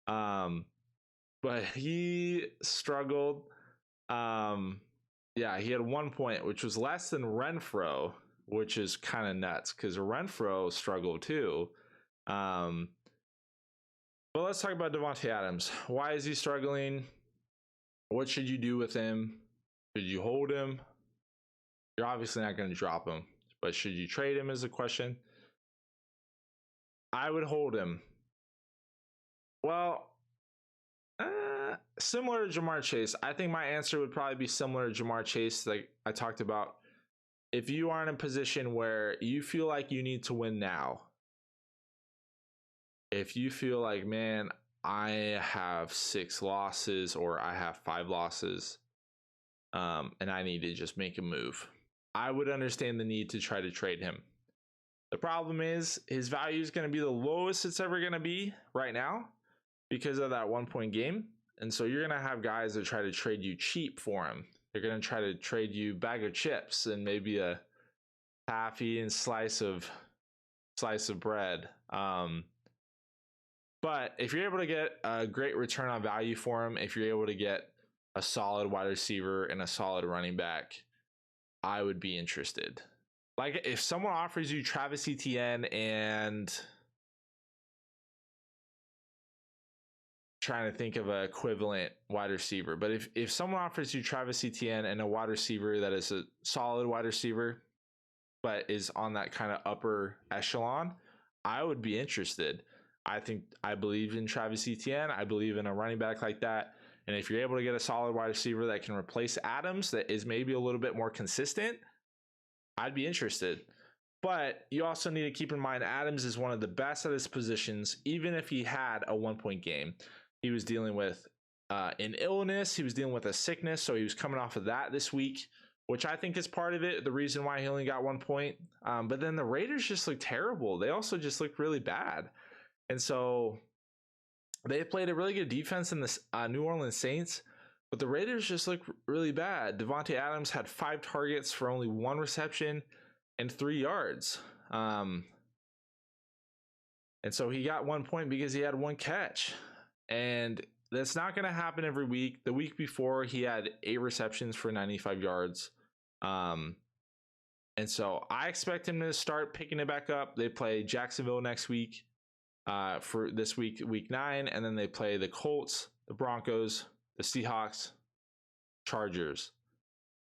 But he struggled. Yeah, he had 1 point, which was less than Renfro, which is kind of nuts because Renfro struggled too. But let's talk about Davante Adams. Why is he struggling? What should you do with him? Should you hold him? You're obviously not going to drop him, but should you trade him is a question. I would hold him. Well, similar to Jamar Chase. I think my answer would probably be similar to Jamar Chase, like I talked about. If you are in a position where you feel like you need to win now, if you feel like, man, I have 6 losses or I have 5 losses, and I need to just make a move, I would understand the need to try to trade him. The problem is his value is going to be the lowest it's ever going to be right now because of that 1 point game. And so you're going to have guys that try to trade you cheap for him. They're going to try to trade you bag of chips and maybe a half-eaten slice of bread. But if you're able to get a great return on value for him, if you're able to get a solid wide receiver and a solid running back, I would be interested. Like if someone offers you Travis Etienne and trying to think of an equivalent wide receiver, but if someone offers you Travis Etienne and a wide receiver that is a solid wide receiver, but is on that kind of upper echelon, I would be interested. I believe in Travis Etienne. I believe in a running back like that. And if you're able to get a solid wide receiver that can replace Adams, that is maybe a little bit more consistent, I'd be interested. But you also need to keep in mind Adams is one of the best at his positions, even if he had a 1 point game. He was dealing with an illness. He was dealing with a sickness. So he was coming off of that this week, which I think is part of it, the reason why he only got 1 point. But then the Raiders just looked terrible. They also just looked really bad. And so they played a really good defense in the New Orleans Saints, but the Raiders just looked really bad. Davante Adams had 5 targets for only 1 reception and 3 yards. And so he got 1 point because he had 1 catch. And that's not going to happen every week. The week before, he had 8 receptions for 95 yards. And so I expect him to start picking it back up. They play Jacksonville next week. For this week, week 9, and then they play the Colts, the Broncos, the Seahawks, Chargers.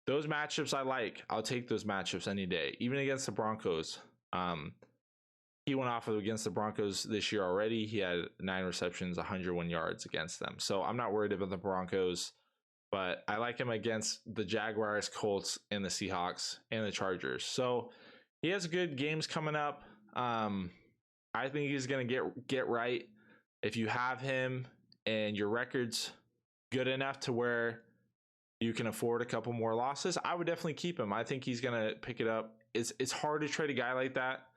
Those matchups I like. I'll take those matchups any day, even against the Broncos. He went off against the Broncos this year already. He had 9 receptions, 101 yards against them. So I'm not worried about the Broncos, but I like him against the Jaguars, Colts, and the Seahawks and the Chargers. So he has good games coming up. I think he's going to get right. If you have him and your record's good enough to where you can afford a couple more losses, I would definitely keep him. I think he's going to pick it up. It's hard to trade a guy like that,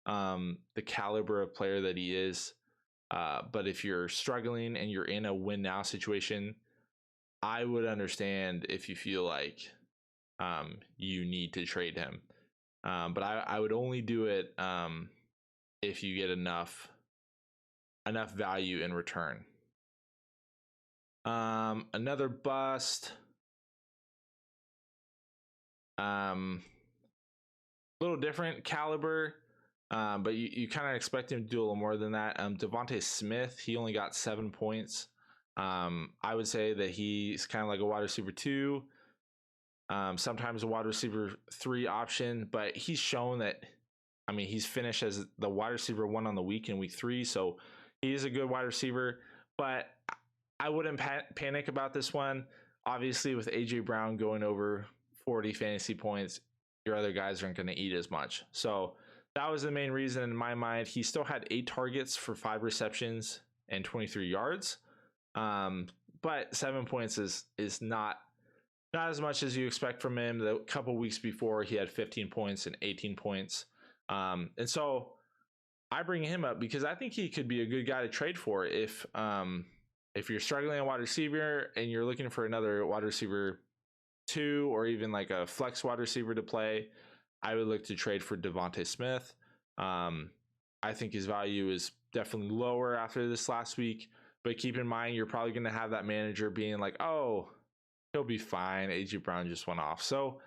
the caliber of player that he is. But if you're struggling and you're in a win now situation, I would understand if you feel like you need to trade him. But I would only do it if you get enough value in return. Another bust. Little different caliber, but you kind of expect him to do a little more than that. Devontae Smith, he only got 7 points. I would say that he's kind of like a wide receiver 2, sometimes a wide receiver 3 option, but he's shown that, I mean, he's finished as the wide receiver 1 on the week in week 3, so he is a good wide receiver, but I wouldn't panic about this one. Obviously, with A.J. Brown going over 40 fantasy points, your other guys aren't going to eat as much. So that was the main reason in my mind. He still had 8 targets for 5 receptions and 23 yards, but 7 points is not as much as you expect from him. The couple weeks before, he had 15 points and 18 points. And so I bring him up because I think he could be a good guy to trade for if you're struggling at wide receiver and you're looking for another wide receiver RB2 or even like a flex wide receiver to play, I would look to trade for Devontae Smith. I think his value is definitely lower after this last week, but keep in mind, you're probably going to have that manager being like, oh, he'll be fine. AJ Brown just went off. So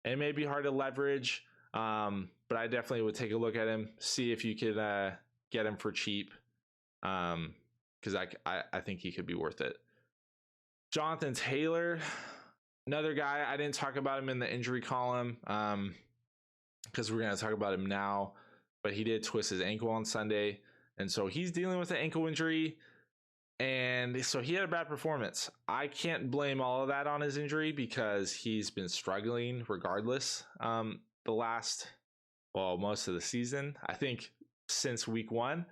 it may be hard to leverage, but I definitely would take a look at him, see if you could get him for cheap, because I think he could be worth it. Jonathan Taylor, another guy. I didn't talk about him in the injury column because we're going to talk about him now, but he did twist his ankle on Sunday, and so he's dealing with an ankle injury, and so he had a bad performance. I can't blame all of that on his injury because he's been struggling regardless most of the season, I think since week 1.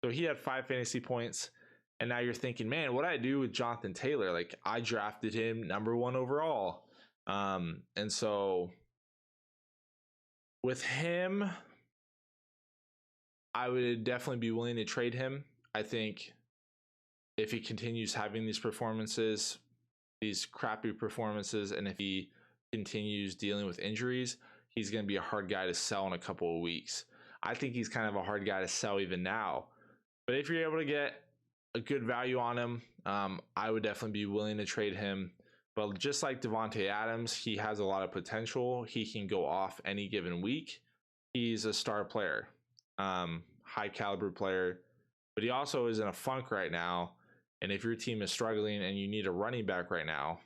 So he had 5 fantasy points, and now you're thinking, man, what do I do with Jonathan Taylor? Like, I drafted him number 1 overall. And so with him, I would definitely be willing to trade him. I think if he continues having these performances, these crappy performances, and if he continues dealing with injuries, he's going to be a hard guy to sell in a couple of weeks. I think he's kind of a hard guy to sell even now. But if you're able to get a good value on him, I would definitely be willing to trade him. But just like Devontae Adams, he has a lot of potential. He can go off any given week. He's a star player, high caliber player, but he also is in a funk right now. And if your team is struggling and you need a running back right now,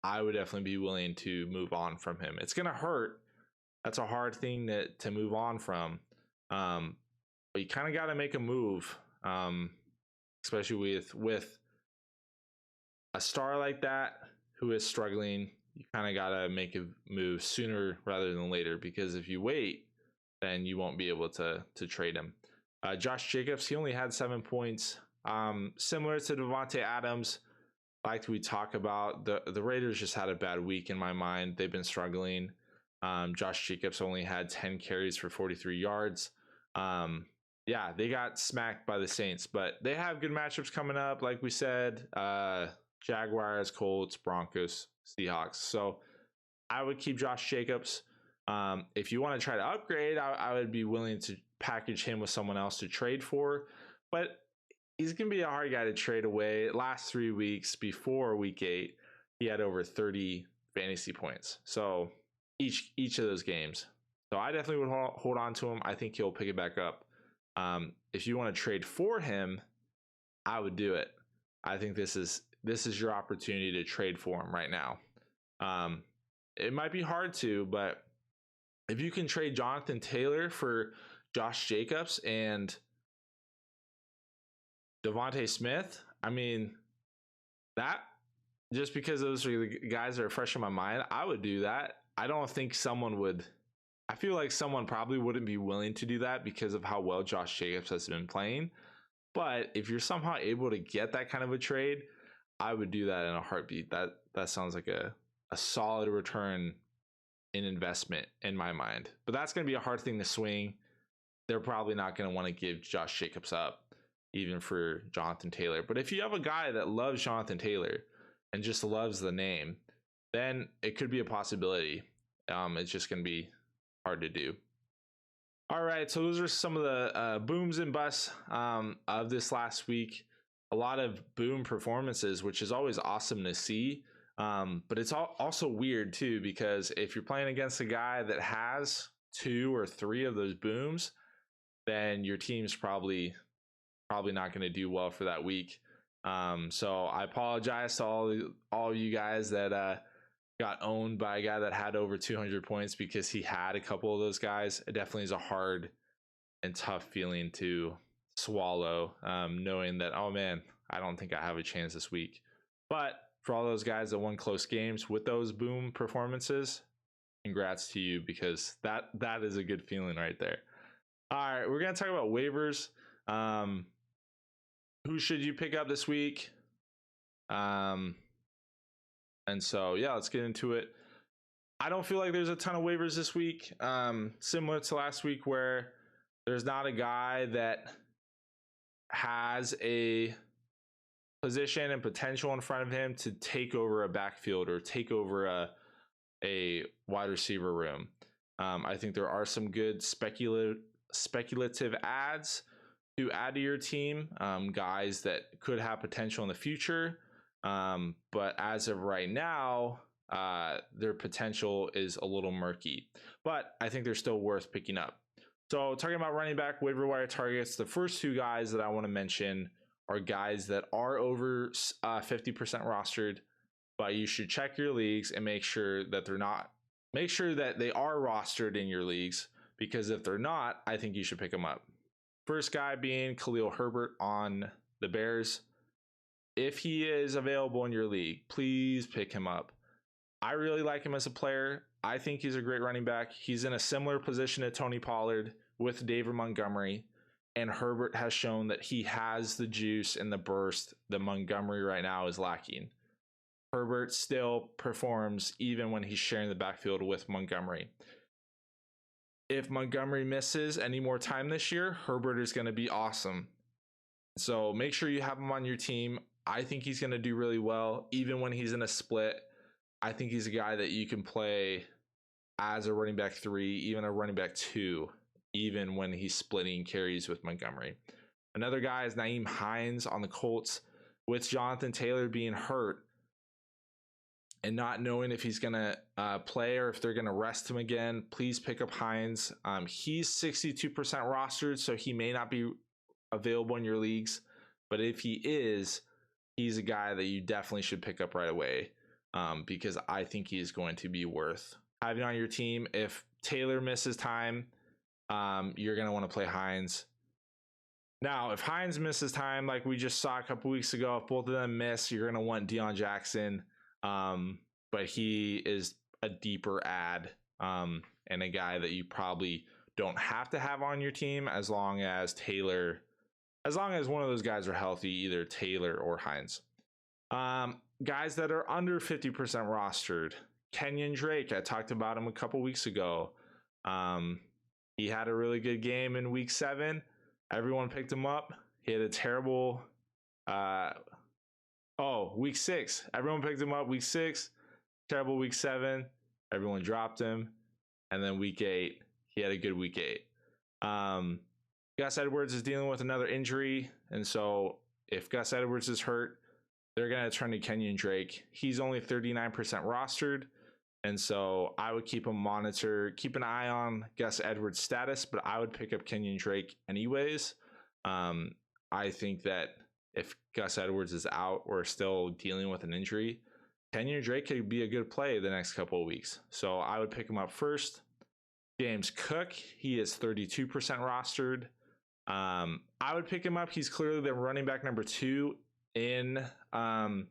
I would definitely be willing to move on from him. It's going to hurt. That's a hard thing to move on from. But you kind of got to make a move, especially with a star like that who is struggling. You kind of got to make a move sooner rather than later, because if you wait, then you won't be able to trade him. Josh Jacobs, he only had 7 points. Similar to Devontae Adams, like we talk about, the Raiders just had a bad week in my mind. They've been struggling. Josh Jacobs only had 10 carries for 43 yards. Yeah, they got smacked by the Saints, but they have good matchups coming up. Like we said, Jaguars, Colts, Broncos, Seahawks. So I would keep Josh Jacobs. If you want to try to upgrade, I would be willing to package him with someone else to trade for, but he's going to be a hard guy to trade away. Last 3 weeks before week 8, he had over 30 fantasy points. So each of those games. So I definitely would hold on to him. I think he'll pick it back up. If you want to trade for him, I would do it. I think this is your opportunity to trade for him right now. It might be hard to, but if you can trade Jonathan Taylor for Josh Jacobs and Devontae Smith, I mean, that, just because those are the guys that are fresh in my mind, I would do that. I don't think someone would. I feel like someone probably wouldn't be willing to do that because of how well Josh Jacobs has been playing. But if you're somehow able to get that kind of a trade, I would do that in a heartbeat. That sounds like a solid return in investment in my mind. But that's going to be a hard thing to swing. They're probably not going to want to give Josh Jacobs up, even for Jonathan Taylor. But if you have a guy that loves Jonathan Taylor and just loves the name, then it could be a possibility. It's just going to be hard to do. All right, so those are some of the booms and busts of this last week. A lot of boom performances, which is always awesome to see. But it's also weird too, because if you're playing against a guy that has 2 or 3 of those booms, then your team's probably not going to do well for that week. So I apologize to all of you guys that got owned by a guy that had over 200 points because he had a couple of those guys. It definitely is a hard and tough feeling to swallow, knowing that, oh man, I don't think I have a chance this week. But for all those guys that won close games with those boom performances, congrats to you, because that is a good feeling right there. All right, we're going to talk about waivers. Who should you pick up this week? And so, yeah, let's get into it. I don't feel like there's a ton of waivers this week. Similar to last week, where there's not a guy that has a position and potential in front of him to take over a backfield or take over a wide receiver room. I think there are some good speculative ads to add to your team, guys that could have potential in the future. But as of right now, their potential is a little murky. But I think they're still worth picking up. So talking about running back waiver wire targets, the first two guys that I want to mention are guys that are over 50% rostered, but you should check your leagues and make sure that they are rostered in your leagues, because if they're not, I think you should pick them up. First guy being Khalil Herbert on the Bears. If he is available in your league, please pick him up. I really like him as a player. I think he's a great running back. He's in a similar position to Tony Pollard with David Montgomery, and Herbert has shown that he has the juice and the burst that Montgomery right now is lacking. Herbert still performs even when he's sharing the backfield with Montgomery. If Montgomery misses any more time this year, Herbert is going to be awesome. So make sure you have him on your team. I think he's going to do really well, even when he's in a split. I think he's a guy that you can play as a running back 3, even a running back 2, even when he's splitting carries with Montgomery. Another guy is Nyheim Hines on the Colts. With Jonathan Taylor being hurt and not knowing if he's going to play or if they're going to rest him again, please pick up Hines. He's 62% rostered, so he may not be available in your leagues. But if he is, he's a guy that you definitely should pick up right away, because I think he is going to be worth having on your team. If Taylor misses time, you're going to want to play Hines. Now, if Hines misses time, like we just saw a couple weeks ago, if both of them miss, you're going to want Deion Jackson. But he is a deeper ad, and a guy that you probably don't have to have on your team as long as one of those guys are healthy, either Taylor or Hines. Guys that are under 50% rostered, Kenyon Drake. I talked about him a couple weeks ago. He had a really good game in week 7. Everyone picked him up. He had a terrible week 6. Everyone picked him up week 6. Terrible week 7. Everyone dropped him. And then week 8, he had a good week 8. Gus Edwards is dealing with another injury. And so if Gus Edwards is hurt, they're going to turn to Kenyon Drake. He's only 39% rostered. And so I would keep an eye on Gus Edwards' status, but I would pick up Kenyon Drake anyways. I think that if Gus Edwards is out or still dealing with an injury, Kenyon Drake could be a good play the next couple of weeks. So I would pick him up first. James Cook, he is 32% rostered. I would pick him up. He's clearly the running back number 2 in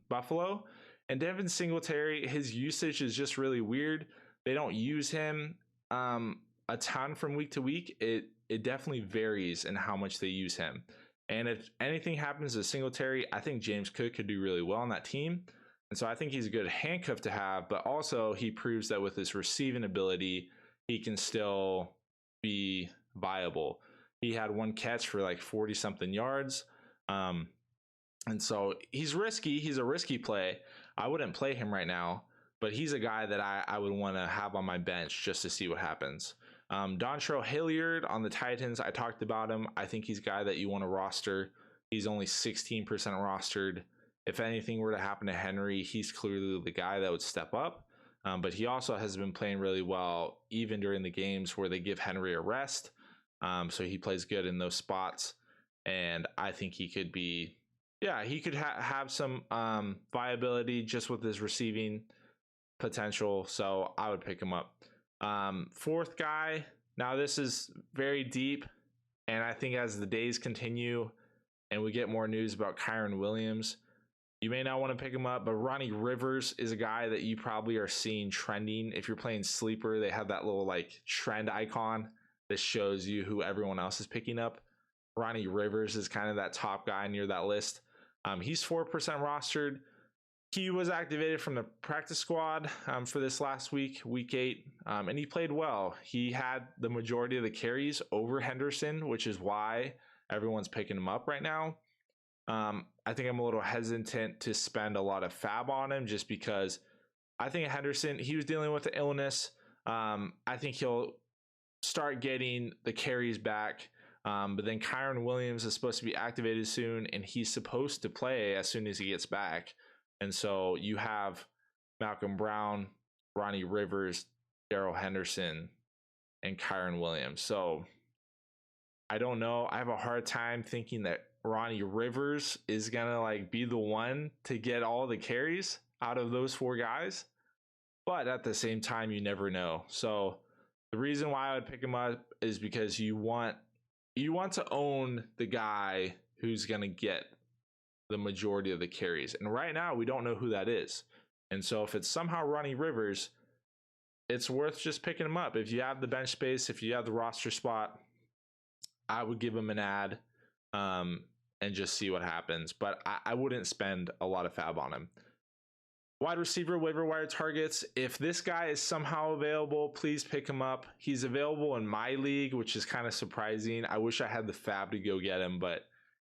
Buffalo. And Devin Singletary, his usage is just really weird. They don't use him a ton from week to week. It definitely varies in how much they use him. And if anything happens to Singletary, I think James Cook could do really well on that team. And so I think he's a good handcuff to have, but also he proves that with his receiving ability, he can still be viable. He had one catch for like 40 something yards. And so he's risky. He's a risky play. I wouldn't play him right now, but he's a guy that I would want to have on my bench just to see what happens. Dontrell Hilliard on the Titans, I talked about him. I think he's a guy that you want to roster. He's only 16% rostered. If anything were to happen to Henry, he's clearly the guy that would step up. But he also has been playing really well, even during the games where they give Henry a rest. So he plays good in those spots. And I think he could be, he could have some viability just with his receiving potential. So I would pick him up. Fourth guy, now this is very deep. And I think as the days continue and we get more news about Kyron Williams, you may not want to pick him up, but Ronnie Rivers is a guy that you probably are seeing trending. If you're playing Sleeper, they have that little like trend icon that shows you who everyone else is picking up. Ronnie Rivers is kind of that top guy near that list. He's 4% rostered. He was activated from the practice squad for this last week, week 8, and he played well. He had the majority of the carries over Henderson, which is why everyone's picking him up right now. I think I'm a little hesitant to spend a lot of fab on him just because I think Henderson, he was dealing with the illness. I think he'll start getting the carries back. But then Kyron Williams is supposed to be activated soon, and he's supposed to play as soon as he gets back. And so you have Malcolm Brown, Ronnie Rivers, Darrell Henderson, and Kyron Williams. So I don't know. I have a hard time thinking that Ronnie Rivers is gonna like be the one to get all the carries out of those 4 guys. But at the same time, you never know. So the reason why I would pick him up is because you want to own the guy who's gonna get the majority of the carries. And right now, we don't know who that is. And so if it's somehow Ronnie Rivers, it's worth just picking him up. If you have the bench space, if you have the roster spot, I would give him an ad and just see what happens. But I wouldn't spend a lot of fab on him. Wide receiver, waiver wire targets. If this guy is somehow available, please pick him up. He's available in my league, which is kind of surprising. I wish I had the fab to go get him, but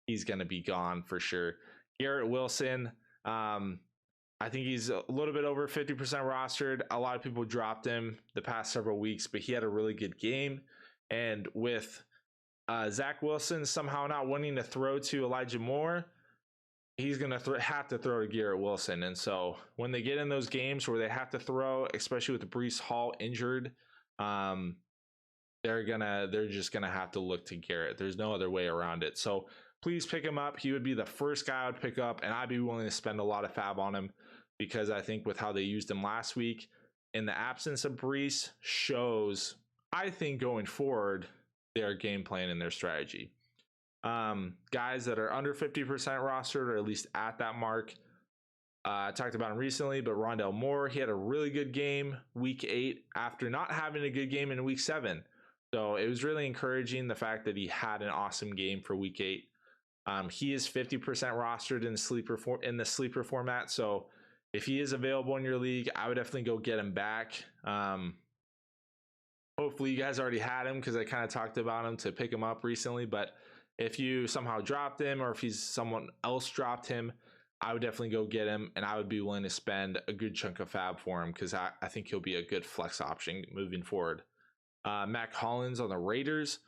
he's going to be gone for sure. Garrett Wilson. I think he's a little bit over 50% rostered. A lot of people dropped him the past several weeks, but he had a really good game. And with Zach Wilson somehow not wanting to throw to Elijah Moore, he's going to have to throw to Garrett Wilson. And so when they get in those games where they have to throw, especially with Breece Hall injured, they're just going to have to look to Garrett. There's no other way around it. So please pick him up. He would be the first guy I would pick up, and I'd be willing to spend a lot of fab on him because I think with how they used him last week, in the absence of Breece, shows, I think, going forward, their game plan and their strategy. Guys that are under 50% rostered, or at least at that mark. I talked about him recently, but Rondale Moore, he had a really good game week 8 after not having a good game in week 7. So it was really encouraging, the fact that he had an awesome game for week 8. He is 50% rostered in the sleeper format. So if he is available in your league, I would definitely go get him back. Hopefully you guys already had him, because I kind of talked about him to pick him up recently. But if you somehow dropped him, or if someone else dropped him, I would definitely go get him, and I would be willing to spend a good chunk of fab for him, because I think he'll be a good flex option moving forward. Matt Collins on the Raiders,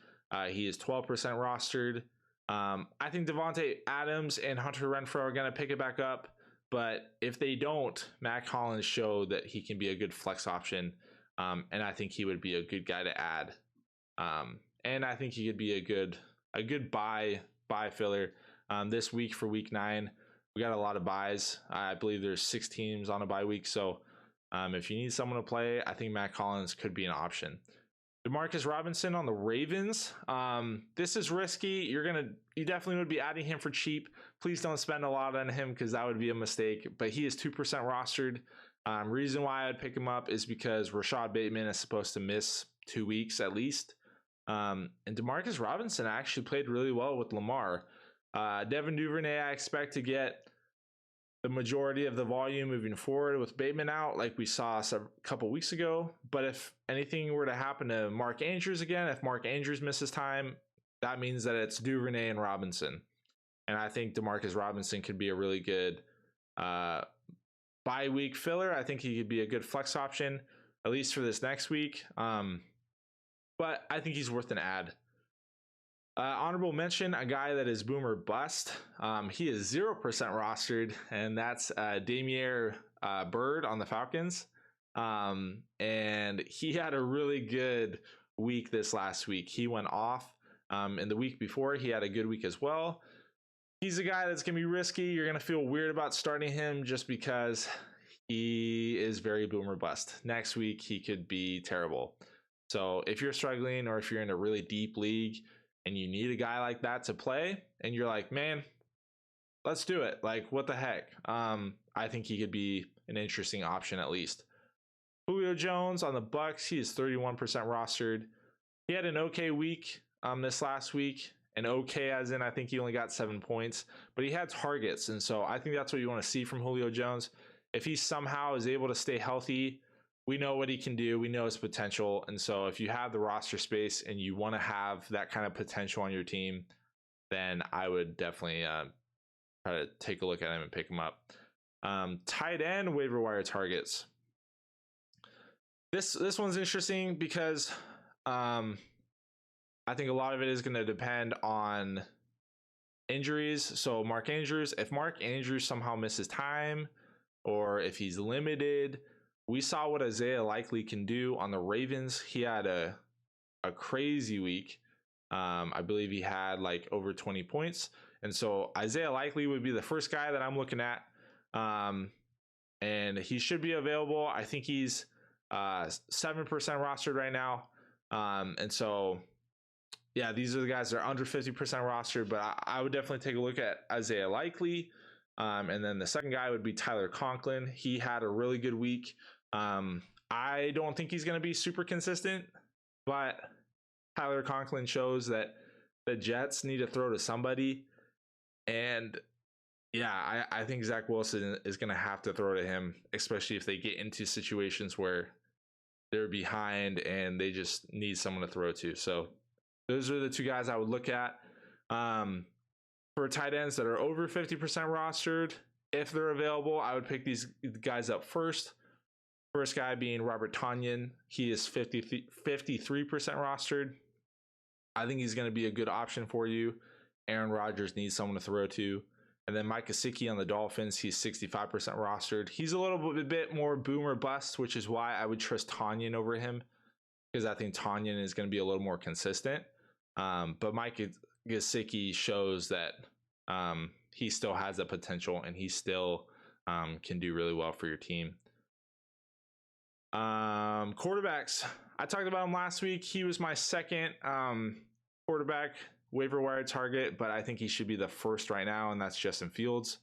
he is 12% rostered. I think Devontae Adams and Hunter Renfrow are going to pick it back up, but if they don't, Matt Collins showed that he can be a good flex option, and I think he would be a good guy to add. And I think he could be a good buy filler this week for week 9. We got a lot of buys. I believe there's 6 teams on a bye week, so if you need someone to play, I think Matt Collins could be an option. Demarcus Robinson on the Ravens. This is risky. You definitely would be adding him for cheap. Please don't spend a lot on him, because that would be a mistake. But he is 2% rostered. Reason why I'd pick him up is because Rashad Bateman is supposed to miss 2 weeks at least. And Demarcus Robinson actually played really well with Lamar. Devin Duvernay, I expect to get the majority of the volume moving forward with Bateman out, like we saw a couple weeks ago. But if anything were to happen to Mark Andrews again, if Mark Andrews misses time, that means that it's Duvernay and Robinson. And I think Demarcus Robinson could be a really good bye week filler. I think he could be a good flex option, at least for this next week. But I think he's worth an ad. Honorable mention, a guy that is boomer bust. He is 0% rostered, and that's Damiere Byrd on the Falcons. And he had a really good week this last week. He went off. And the week before, he had a good week as well. He's a guy that's going to be risky. You're going to feel weird about starting him just because he is very boomer bust. Next week, he could be terrible. So if you're struggling, or if you're in a really deep league and you need a guy like that to play, and you're like, man, let's do it. Like, what the heck? I think he could be an interesting option at least. Julio Jones on the Bucks, he is 31% rostered. He had an okay week this last week. And okay as in, I think he only got 7 points, but he had targets. And so I think that's what you want to see from Julio Jones. If he somehow is able to stay healthy, we know what he can do. We know his potential. And so if you have the roster space and you want to have that kind of potential on your team, then I would definitely try to take a look at him and pick him up. Tight end waiver wire targets. This one's interesting because I think a lot of it is going to depend on injuries. So Mark Andrews, if Mark Andrews somehow misses time or if he's limited, we saw what Isaiah Likely can do on the Ravens. He had a crazy week. I believe he had like over 20 points. And so Isaiah Likely would be the first guy that I'm looking at. And he should be available. I think he's 7% rostered right now. And so, yeah, these are the guys that are under 50% rostered, but I would definitely take a look at Isaiah Likely. And then the second guy would be Tyler Conklin. He had a really good week. I don't think he's going to be super consistent, but Tyler Conklin shows that the Jets need to throw to somebody. And yeah, I think Zach Wilson is going to have to throw to him, especially if they get into situations where they're behind and they just need someone to throw to. So those are the two guys I would look at. For tight ends that are over 50% rostered, if they're available, I would pick these guys up first. First guy being Robert Tonyan. He is 53% rostered. I think he's going to be a good option for you. Aaron Rodgers needs someone to throw to. And then Mike Gesicki on the Dolphins, he's 65% rostered. He's a little bit more boom or bust, which is why I would trust Tonyan over him, because I think Tonyan is going to be a little more consistent. But Mike Gesicki shows that he still has the potential and he still can do really well for your team. Quarterbacks, I talked about him last week. He was my second quarterback waiver wire target, but I think he should be the first right now, and that's Justin Fields.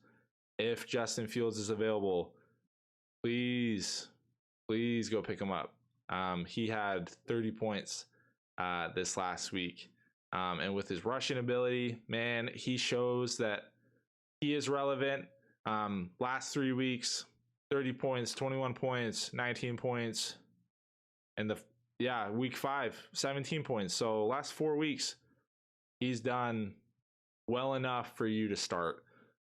If Justin Fields is available, please go pick him up. He had 30 points this last week. And with his rushing ability, man, he shows that he is relevant. Last 3 weeks, 30 points, 21 points, 19 points. And week 5, 17 points. So last 4 weeks, he's done well enough for you to start.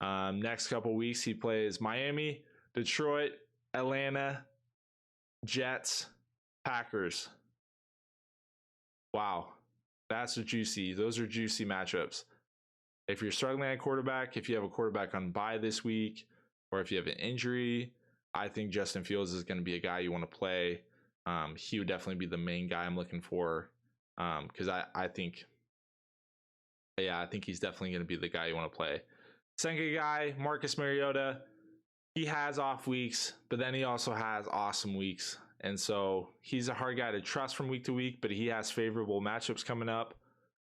Next couple weeks, he plays Miami, Detroit, Atlanta, Jets, Packers. Wow. Those are juicy matchups. If you're struggling at quarterback, if you have a quarterback on bye this week, or if you have an injury, I think Justin Fields is going to be a guy you want to play. He would definitely be the main guy I'm looking for, because I think he's definitely going to be the guy you want to play. Second guy, Marcus Mariota. He has off weeks, but then he also has awesome weeks. And so he's a hard guy to trust from week to week, but he has favorable matchups coming up.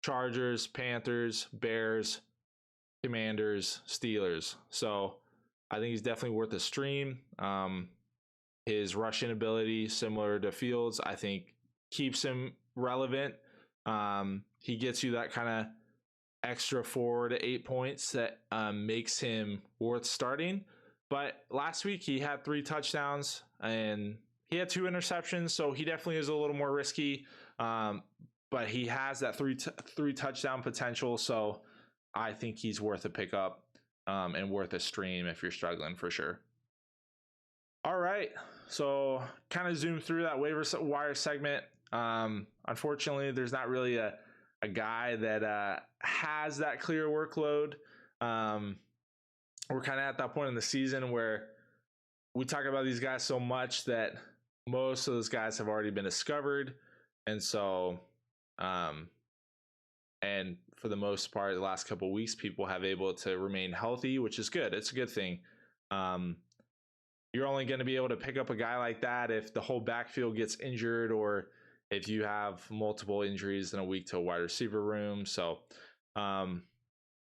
Chargers, Panthers, Bears, Commanders, Steelers. So I think he's definitely worth a stream. His rushing ability, similar to Fields, I think keeps him relevant. He gets you that kind of extra 4 to 8 points that makes him worth starting. But last week he had 3 touchdowns and he had 2 interceptions, so he definitely is a little more risky. But he has that three touchdown potential, so I think he's worth a pickup and worth a stream if you're struggling for sure. All right, so kind of zoom through that waiver wire segment. Unfortunately, there's not really a guy that has that clear workload. We're kind of at that point in the season where we talk about these guys so much that most of those guys have already been discovered. And so, and for the most part, the last couple of weeks, people have able to remain healthy, which is good. It's a good thing. You're only going to be able to pick up a guy like that if the whole backfield gets injured or if you have multiple injuries in a week to a wide receiver room. So,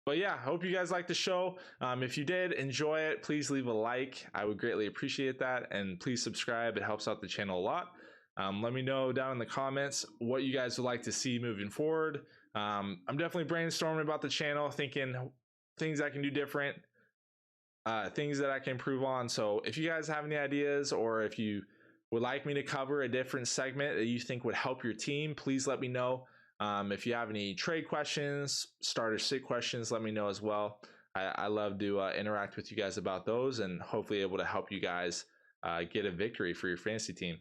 but yeah, I hope you guys liked the show. If you did enjoy it, please leave a like. I would greatly appreciate that. And please subscribe. It helps out the channel a lot. Let me know down in the comments what you guys would like to see moving forward. I'm definitely brainstorming about the channel, thinking things I can do different, things that I can improve on. So if you guys have any ideas or if you would like me to cover a different segment that you think would help your team, please let me know. If you have any trade questions, starter sit questions, let me know as well. I love to interact with you guys about those and hopefully able to help you guys get a victory for your fantasy team.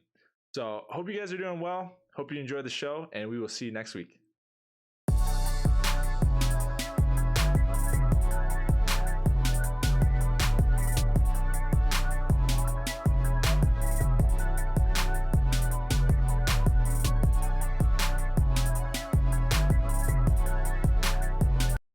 So hope you guys are doing well. Hope you enjoyed the show, and we will see you next week.